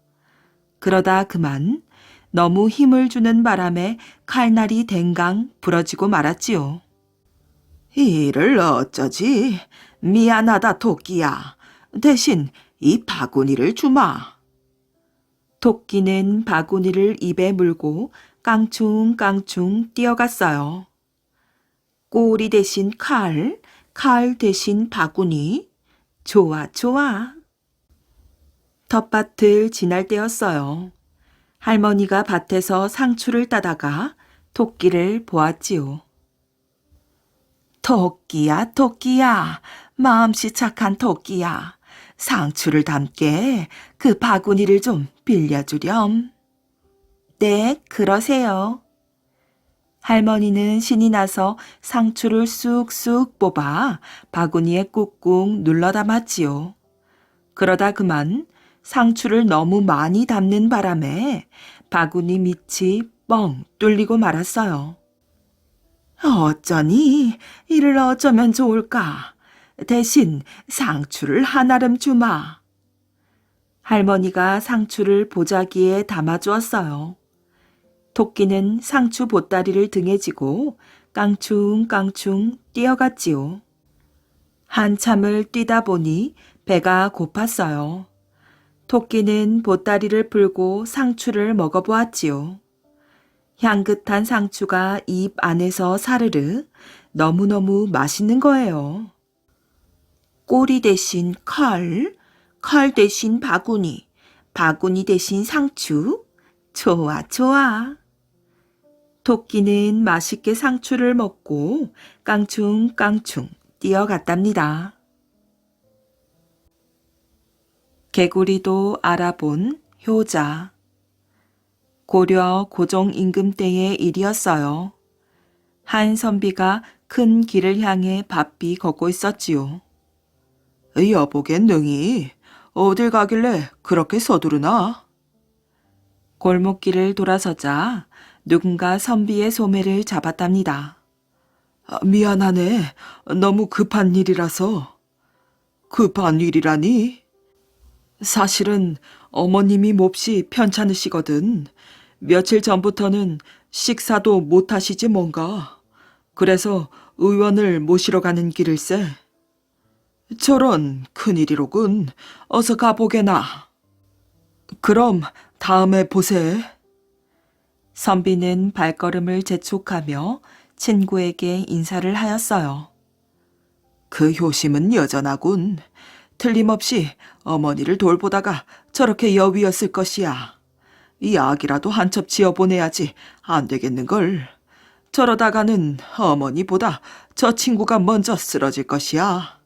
그러다 그만 너무 힘을 주는 바람에 칼날이 댕강 부러지고 말았지요. 이를 어쩌지? 미안하다, 토끼야. 대신 이 바구니를 주마. 토끼는 바구니를 입에 물고 깡충깡충 뛰어갔어요. 꼬리 대신 칼, 칼 대신 바구니? 좋아, 좋아. 텃밭을 지날 때였어요. 할머니가 밭에서 상추를 따다가 토끼를 보았지요. 토끼야, 토끼야, 마음씨 착한 토끼야. 상추를 담게 그 바구니를 좀 빌려주렴. 네, 그러세요. 할머니는 신이 나서 상추를 쑥쑥 뽑아 바구니에 꾹꾹 눌러 담았지요. 그러다 그만 상추를 너무 많이 담는 바람에 바구니 밑이 뻥 뚫리고 말았어요. 어쩌니? 이를 어쩌면 좋을까? 대신 상추를 한아름 주마. 할머니가 상추를 보자기에 담아주었어요. 토끼는 상추 보따리를 등에 지고 깡충깡충 뛰어갔지요. 한참을 뛰다 보니 배가 고팠어요. 토끼는 보따리를 풀고 상추를 먹어보았지요. 향긋한 상추가 입 안에서 사르르 너무너무 맛있는 거예요. 꼬리 대신 칼, 칼 대신 바구니, 바구니 대신 상추. 좋아, 좋아. 토끼는 맛있게 상추를 먹고 깡충깡충 뛰어갔답니다. 개구리도 알아본 효자. 고려 고종 임금 때의 일이었어요. 한 선비가 큰 길을 향해 바삐 걷고 있었지요. 여보겐 능히 어딜 가길래 그렇게 서두르나? 골목길을 돌아서자 누군가 선비의 소매를 잡았답니다. 미안하네. 너무 급한 일이라서. 급한 일이라니? 사실은 어머님이 몹시 편찮으시거든. 며칠 전부터는 식사도 못 하시지 뭔가. 그래서 의원을 모시러 가는 길일세. 저런 큰일이로군. 어서 가보게나. 그럼 다음에 보세. 선비는 발걸음을 재촉하며 친구에게 인사를 하였어요. 그 효심은 여전하군. 틀림없이 어머니를 돌보다가 저렇게 여위였을 것이야. 이 약이라도 한 첩 지어보내야지 안 되겠는걸. 저러다가는 어머니보다 저 친구가 먼저 쓰러질 것이야.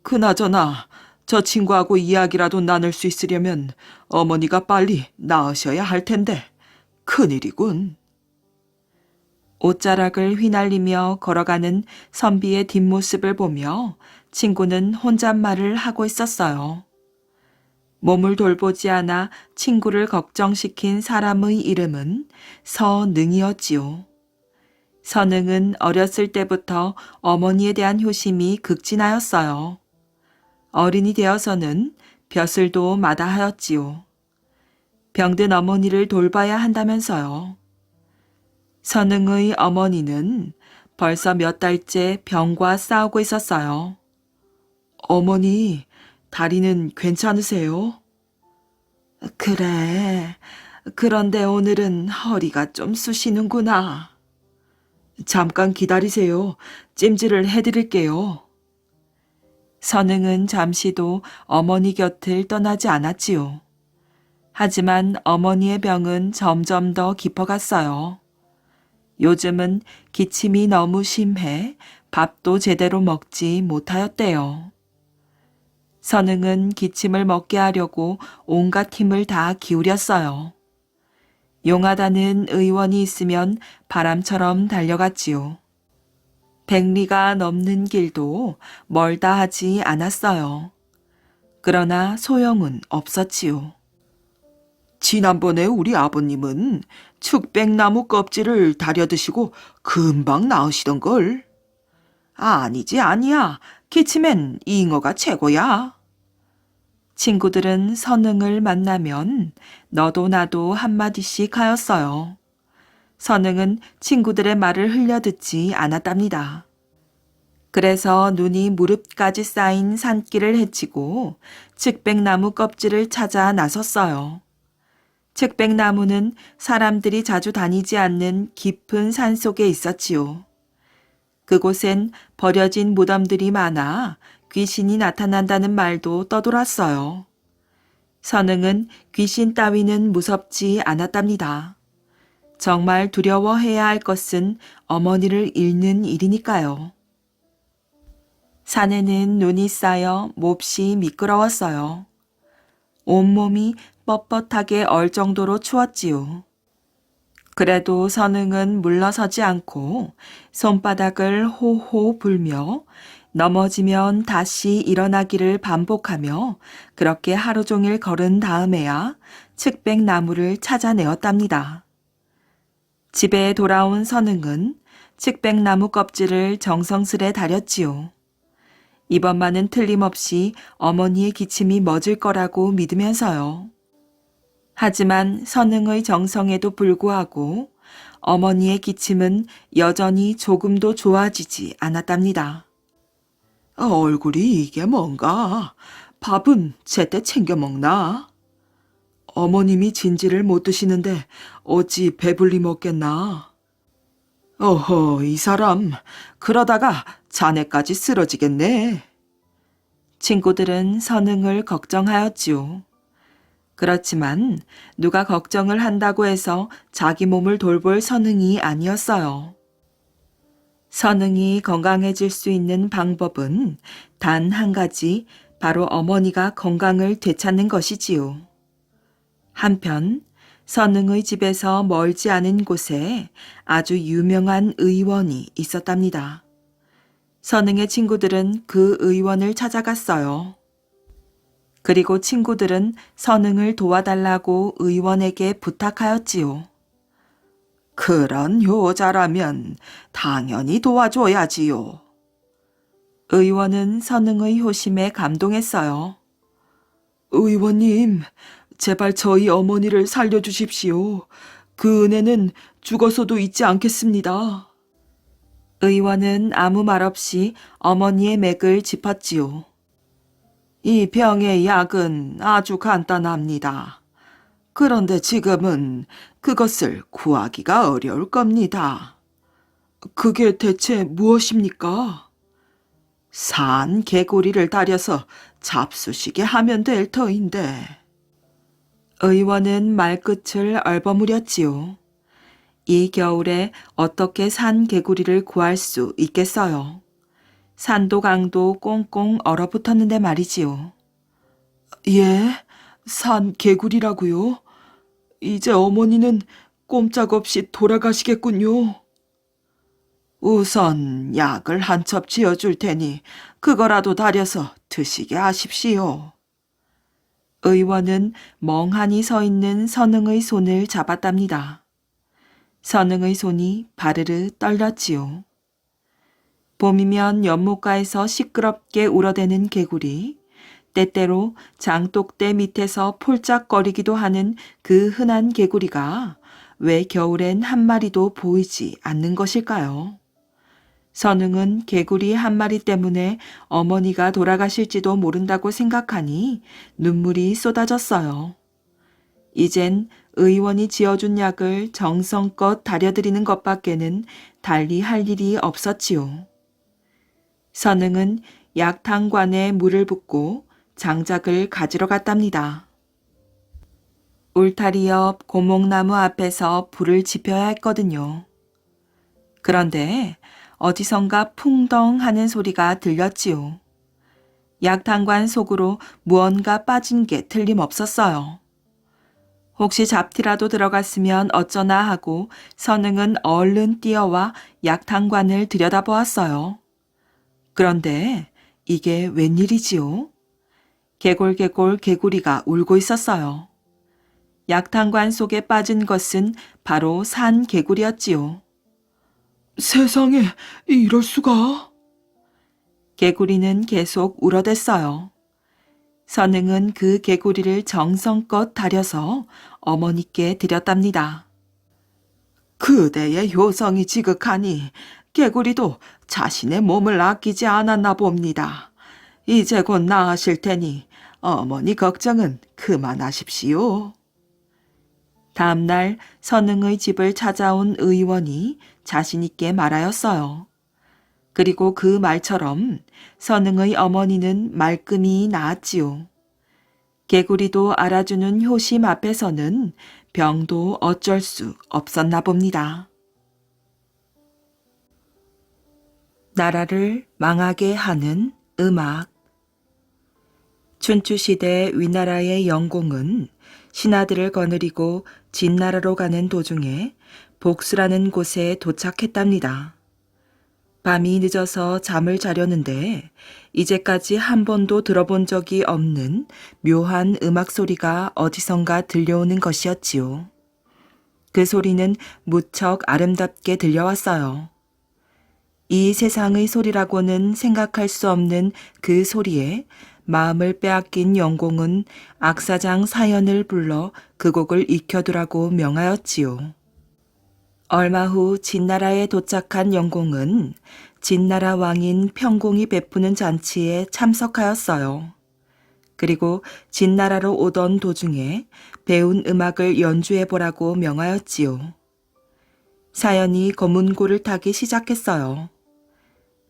그나저나 저 친구하고 이야기라도 나눌 수 있으려면 어머니가 빨리 나으셔야 할 텐데 큰일이군. 옷자락을 휘날리며 걸어가는 선비의 뒷모습을 보며 친구는 혼잣말을 하고 있었어요. 몸을 돌보지 않아 친구를 걱정시킨 사람의 이름은 서능이었지요. 서능은 어렸을 때부터 어머니에 대한 효심이 극진하였어요. 어른이 되어서는 벼슬도 마다하였지요. 병든 어머니를 돌봐야 한다면서요. 서능의 어머니는 벌써 몇 달째 병과 싸우고 있었어요. 어머니, 다리는 괜찮으세요? 그래. 그런데 오늘은 허리가 좀 쑤시는구나. 잠깐 기다리세요. 찜질을 해드릴게요. 서능은 잠시도 어머니 곁을 떠나지 않았지요. 하지만 어머니의 병은 점점 더 깊어갔어요. 요즘은 기침이 너무 심해 밥도 제대로 먹지 못하였대요. 서능은 기침을 먹게 하려고 온갖 힘을 다 기울였어요. 용하다는 의원이 있으면 바람처럼 달려갔지요. 100리가 넘는 길도 멀다 하지 않았어요. 그러나 소용은 없었지요. 지난번에 우리 아버님은 축백나무 껍질을 다려 드시고 금방 나으시던걸. 아니지 아니야. 기침엔 잉어가 최고야. 친구들은 선응을 만나면 너도 나도 한마디씩 하였어요. 선응은 친구들의 말을 흘려듣지 않았답니다. 그래서 눈이 무릎까지 쌓인 산길을 헤치고 측백나무 껍질을 찾아 나섰어요. 측백나무는 사람들이 자주 다니지 않는 깊은 산 속에 있었지요. 그곳엔 버려진 무덤들이 많아 귀신이 나타난다는 말도 떠돌았어요. 선응은 귀신 따위는 무섭지 않았답니다. 정말 두려워해야 할 것은 어머니를 잃는 일이니까요. 산에는 눈이 쌓여 몹시 미끄러웠어요. 온몸이 뻣뻣하게 얼 정도로 추웠지요. 그래도 선응은 물러서지 않고 손바닥을 호호 불며 넘어지면 다시 일어나기를 반복하며 그렇게 하루 종일 걸은 다음에야 측백나무를 찾아내었답니다. 집에 돌아온 선응은 측백나무 껍질을 정성스레 다렸지요. 이번만은 틀림없이 어머니의 기침이 멎을 거라고 믿으면서요. 하지만 선응의 정성에도 불구하고 어머니의 기침은 여전히 조금도 좋아지지 않았답니다. 얼굴이 이게 뭔가? 밥은 제때 챙겨 먹나? 어머님이 진지를 못 드시는데 어찌 배불리 먹겠나? 어허, 이 사람 그러다가 자네까지 쓰러지겠네. 친구들은 선응을 걱정하였지요. 그렇지만 누가 걱정을 한다고 해서 자기 몸을 돌볼 선응이 아니었어요. 선응이 건강해질 수 있는 방법은 단 한 가지, 바로 어머니가 건강을 되찾는 것이지요. 한편 선응의 집에서 멀지 않은 곳에 아주 유명한 의원이 있었답니다. 선응의 친구들은 그 의원을 찾아갔어요. 그리고 친구들은 선응을 도와달라고 의원에게 부탁하였지요. 그런 효자라면 당연히 도와줘야지요. 의원은 선응의 효심에 감동했어요. 의원님, 제발 저희 어머니를 살려주십시오. 그 은혜는 죽어서도 잊지 않겠습니다. 의원은 아무 말 없이 어머니의 맥을 짚었지요. 이 병의 약은 아주 간단합니다. 그런데 지금은 그것을 구하기가 어려울 겁니다. 그게 대체 무엇입니까? 산 개구리를 다려서 잡수시게 하면 될 터인데. 의원은 말끝을 얼버무렸지요. 이 겨울에 어떻게 산 개구리를 구할 수 있겠어요? 산도 강도 꽁꽁 얼어붙었는데 말이지요. 예? 산 개구리라고요? 이제 어머니는 꼼짝없이 돌아가시겠군요. 우선 약을 한 첩 지어줄 테니 그거라도 다려서 드시게 하십시오. 의원은 멍하니 서 있는 선응의 손을 잡았답니다. 선응의 손이 바르르 떨렸지요. 봄이면 연못가에서 시끄럽게 울어대는 개구리, 때때로 장독대 밑에서 폴짝거리기도 하는 그 흔한 개구리가 왜 겨울엔 한 마리도 보이지 않는 것일까요? 선응은 개구리 한 마리 때문에 어머니가 돌아가실지도 모른다고 생각하니 눈물이 쏟아졌어요. 이젠 의원이 지어준 약을 정성껏 다려드리는 것밖에는 달리 할 일이 없었지요. 선응은 약탕관에 물을 붓고 장작을 가지러 갔답니다. 울타리 옆 고목나무 앞에서 불을 지펴야 했거든요. 그런데 어디선가 풍덩 하는 소리가 들렸지요. 약탕관 속으로 무언가 빠진 게 틀림없었어요. 혹시 잡티라도 들어갔으면 어쩌나 하고 선응은 얼른 뛰어와 약탕관을 들여다보았어요. 그런데 이게 웬일이지요? 개골개골 개구리가 울고 있었어요. 약탕관 속에 빠진 것은 바로 산 개구리였지요. 세상에, 이럴 수가? 개구리는 계속 울어댔어요. 선응은 그 개구리를 정성껏 다려서 어머니께 드렸답니다. 그대의 효성이 지극하니 개구리도 자신의 몸을 아끼지 않았나 봅니다. 이제 곧 나으실 테니 어머니 걱정은 그만하십시오. 다음날 선응의 집을 찾아온 의원이 자신 있게 말하였어요. 그리고 그 말처럼 선흥의 어머니는 말끔히 나았지요. 개구리도 알아주는 효심 앞에서는 병도 어쩔 수 없었나 봅니다. 나라를 망하게 하는 음악. 춘추시대 위나라의 영공은 신하들을 거느리고 진나라로 가는 도중에 복수라는 곳에 도착했답니다. 밤이 늦어서 잠을 자려는데 이제까지 한 번도 들어본 적이 없는 묘한 음악 소리가 어디선가 들려오는 것이었지요. 그 소리는 무척 아름답게 들려왔어요. 이 세상의 소리라고는 생각할 수 없는 그 소리에 마음을 빼앗긴 영공은 악사장 사연을 불러 그 곡을 익혀두라고 명하였지요. 얼마 후 진나라에 도착한 영공은 진나라 왕인 평공이 베푸는 잔치에 참석하였어요. 그리고 진나라로 오던 도중에 배운 음악을 연주해보라고 명하였지요. 사연이 검은고를 타기 시작했어요.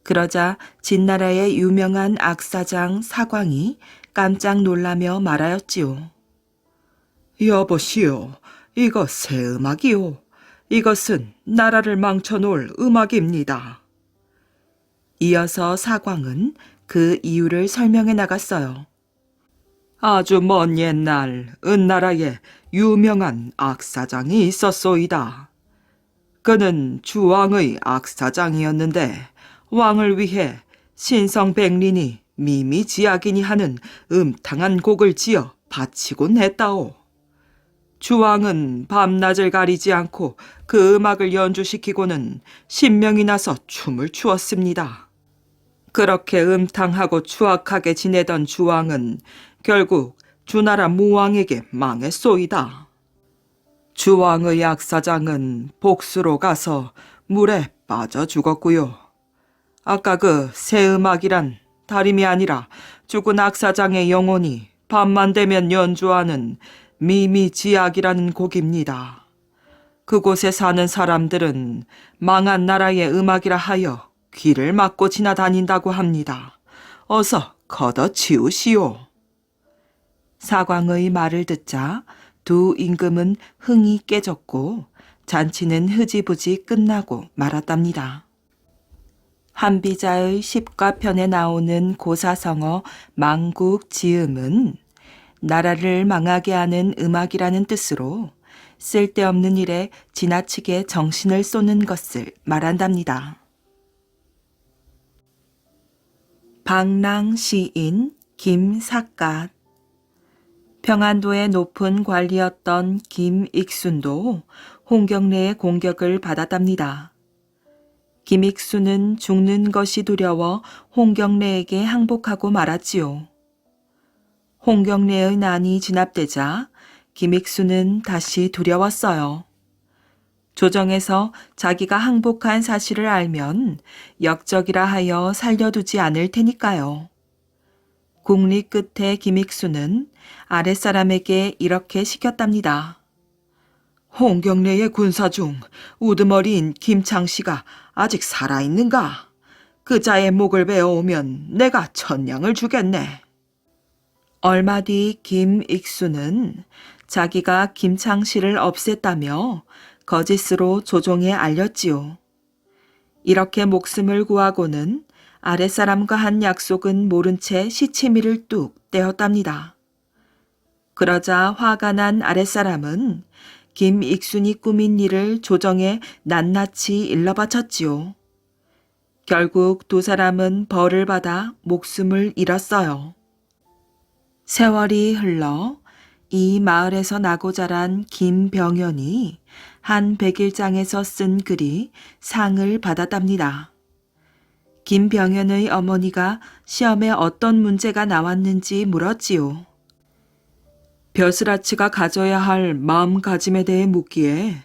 그러자 진나라의 유명한 악사장 사광이 깜짝 놀라며 말하였지요. 여보시오, 이거 새 음악이오. 이것은 나라를 망쳐놓을 음악입니다. 이어서 사광은 그 이유를 설명해 나갔어요. 아주 먼 옛날 은나라에 유명한 악사장이 있었소이다. 그는 주왕의 악사장이었는데 왕을 위해 신성백린이 미미지약이니 하는 음탕한 곡을 지어 바치곤 했다오. 주왕은 밤낮을 가리지 않고 그 음악을 연주시키고는 신명이 나서 춤을 추었습니다. 그렇게 음탕하고 추악하게 지내던 주왕은 결국 주나라 무왕에게 망했소이다. 주왕의 악사장은 복수로 가서 물에 빠져 죽었고요. 아까 그 새 음악이란 다름이 아니라 죽은 악사장의 영혼이 밤만 되면 연주하는 미미지약이라는 곡입니다. 그곳에 사는 사람들은 망한 나라의 음악이라 하여 귀를 막고 지나다닌다고 합니다. 어서 걷어치우시오. 사광의 말을 듣자 두 임금은 흥이 깨졌고 잔치는 흐지부지 끝나고 말았답니다. 한비자의 십과편에 나오는 고사성어 망국지음은 나라를 망하게 하는 음악이라는 뜻으로 쓸데없는 일에 지나치게 정신을 쏘는 것을 말한답니다. 방랑 시인 김삿갓. 평안도의 높은 관리였던 김익순도 홍경래의 공격을 받았답니다. 김익순은 죽는 것이 두려워 홍경래에게 항복하고 말았지요. 홍경래의 난이 진압되자 김익순은 다시 두려웠어요. 조정에서 자기가 항복한 사실을 알면 역적이라 하여 살려두지 않을 테니까요. 국리 끝에 김익순은 아랫사람에게 이렇게 시켰답니다. 홍경래의 군사 중 우두머리인 김창씨가 아직 살아있는가? 그 자의 목을 베어오면 내가 천냥을 주겠네. 얼마 뒤 김익순은 자기가 김창씨를 없앴다며 거짓으로 조정에 알렸지요. 이렇게 목숨을 구하고는 아랫사람과 한 약속은 모른 채 시치미를 뚝 떼었답니다. 그러자 화가 난 아랫사람은 김익순이 꾸민 일을 조정에 낱낱이 일러바쳤지요. 결국 두 사람은 벌을 받아 목숨을 잃었어요. 세월이 흘러 이 마을에서 나고 자란 김병연이 한 백일장에서 쓴 글이 상을 받았답니다. 김병연의 어머니가 시험에 어떤 문제가 나왔는지 물었지요. 벼슬아치가 가져야 할 마음가짐에 대해 묻기에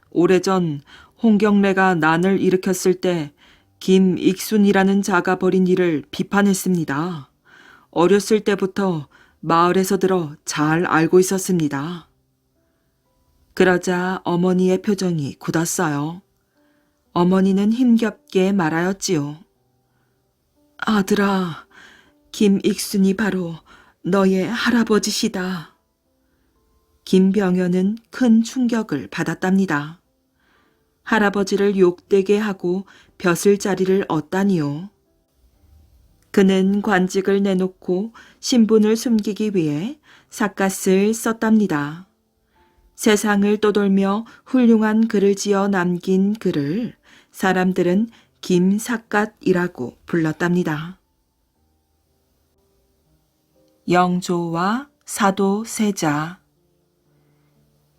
오래전 홍경래가 난을 일으켰을 때 김익순이라는 자가 벌인 일을 비판했습니다. 어렸을 때부터 마을에서 들어 잘 알고 있었습니다. 그러자 어머니의 표정이 굳었어요. 어머니는 힘겹게 말하였지요. 아들아, 김익순이 바로 너의 할아버지시다. 김병현은 큰 충격을 받았답니다. 할아버지를 욕되게 하고 벼슬자리를 얻다니요. 그는 관직을 내놓고 신분을 숨기기 위해 삿갓을 썼답니다. 세상을 떠돌며 훌륭한 글을 지어 남긴 그를 사람들은 김삿갓이라고 불렀답니다. 영조와 사도세자.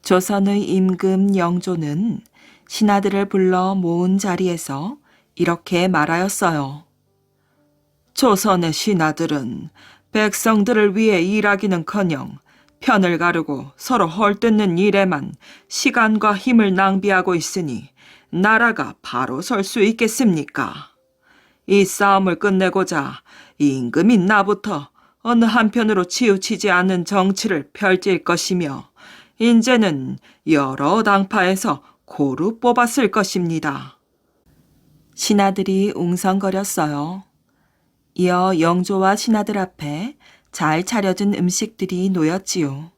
조선의 임금 영조는 신하들을 불러 모은 자리에서 이렇게 말하였어요. 조선의 신하들은 백성들을 위해 일하기는커녕 편을 가르고 서로 헐뜯는 일에만 시간과 힘을 낭비하고 있으니 나라가 바로 설 수 있겠습니까? 이 싸움을 끝내고자 임금이 나부터 어느 한편으로 치우치지 않는 정치를 펼칠 것이며 인제는 여러 당파에서 고루 뽑았을 것입니다. 신하들이 웅성거렸어요. 이어 영조와 신하들 앞에 잘 차려진 음식들이 놓였지요.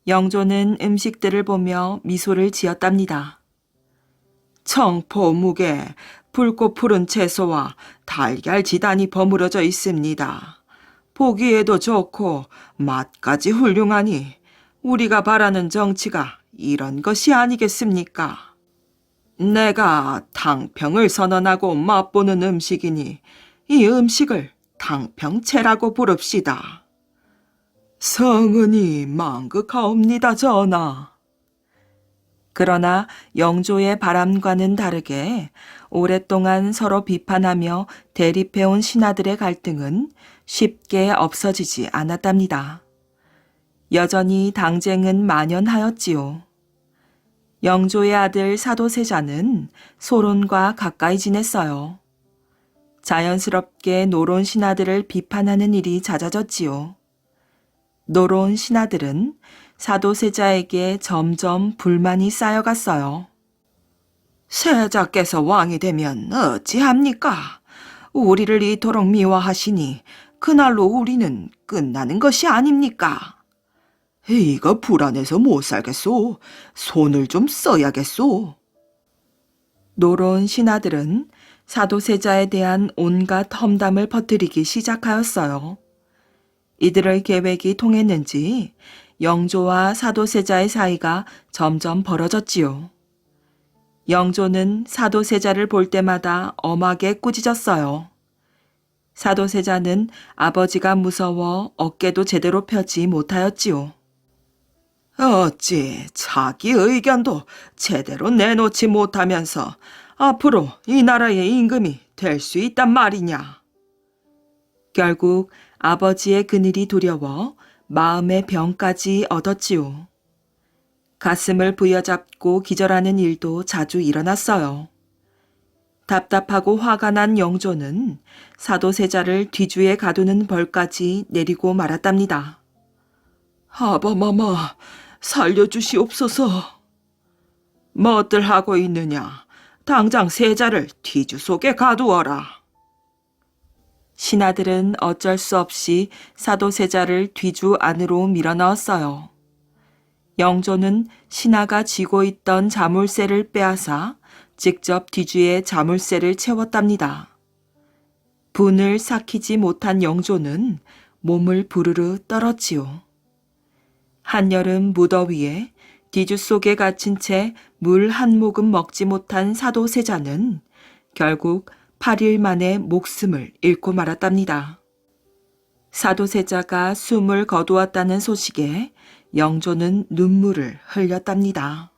영조는 음식들을 보며 미소를 지었답니다. 청포묵에 붉고 푸른 채소와 달걀 지단이 버무려져 있습니다. 보기에도 좋고 맛까지 훌륭하니 우리가 바라는 정치가 이런 것이 아니겠습니까? 내가 탕평을 선언하고 맛보는 음식이니 이 음식을 탕평채라고 부릅시다. 성은이 망극하옵니다, 전하. 그러나 영조의 바람과는 다르게 오랫동안 서로 비판하며 대립해온 신하들의 갈등은 쉽게 없어지지 않았답니다. 여전히 당쟁은 만연하였지요. 영조의 아들 사도세자는 소론과 가까이 지냈어요. 자연스럽게 노론 신하들을 비판하는 일이 잦아졌지요. 노론 신하들은 사도세자에게 점점 불만이 쌓여갔어요. 세자께서 왕이 되면 어찌합니까? 우리를 이토록 미워하시니 그날로 우리는 끝나는 것이 아닙니까? 이거 불안해서 못 살겠소. 손을 좀 써야겠소. 노론 신하들은 사도세자에 대한 온갖 험담을 퍼뜨리기 시작하였어요. 이들의 계획이 통했는지 영조와 사도세자의 사이가 점점 벌어졌지요. 영조는 사도세자를 볼 때마다 엄하게 꾸짖었어요. 사도세자는 아버지가 무서워 어깨도 제대로 펴지 못하였지요. 어찌 자기 의견도 제대로 내놓지 못하면서 앞으로 이 나라의 임금이 될 수 있단 말이냐. 결국 아버지의 그늘이 두려워 마음의 병까지 얻었지요. 가슴을 부여잡고 기절하는 일도 자주 일어났어요. 답답하고 화가 난 영조는 사도세자를 뒤주에 가두는 벌까지 내리고 말았답니다. 아바마마, 살려주시옵소서. 뭐들 하고 있느냐. 당장 세자를 뒤주 속에 가두어라. 신하들은 어쩔 수 없이 사도세자를 뒤주 안으로 밀어넣었어요. 영조는 신하가 쥐고 있던 자물쇠를 빼앗아 직접 뒤주에 자물쇠를 채웠답니다. 분을 삭히지 못한 영조는 몸을 부르르 떨었지요. 한여름 무더위에 뒤주 속에 갇힌 채 물 한 모금 먹지 못한 사도세자는 결국 8일 만에 목숨을 잃고 말았답니다. 사도세자가 숨을 거두었다는 소식에 영조는 눈물을 흘렸답니다.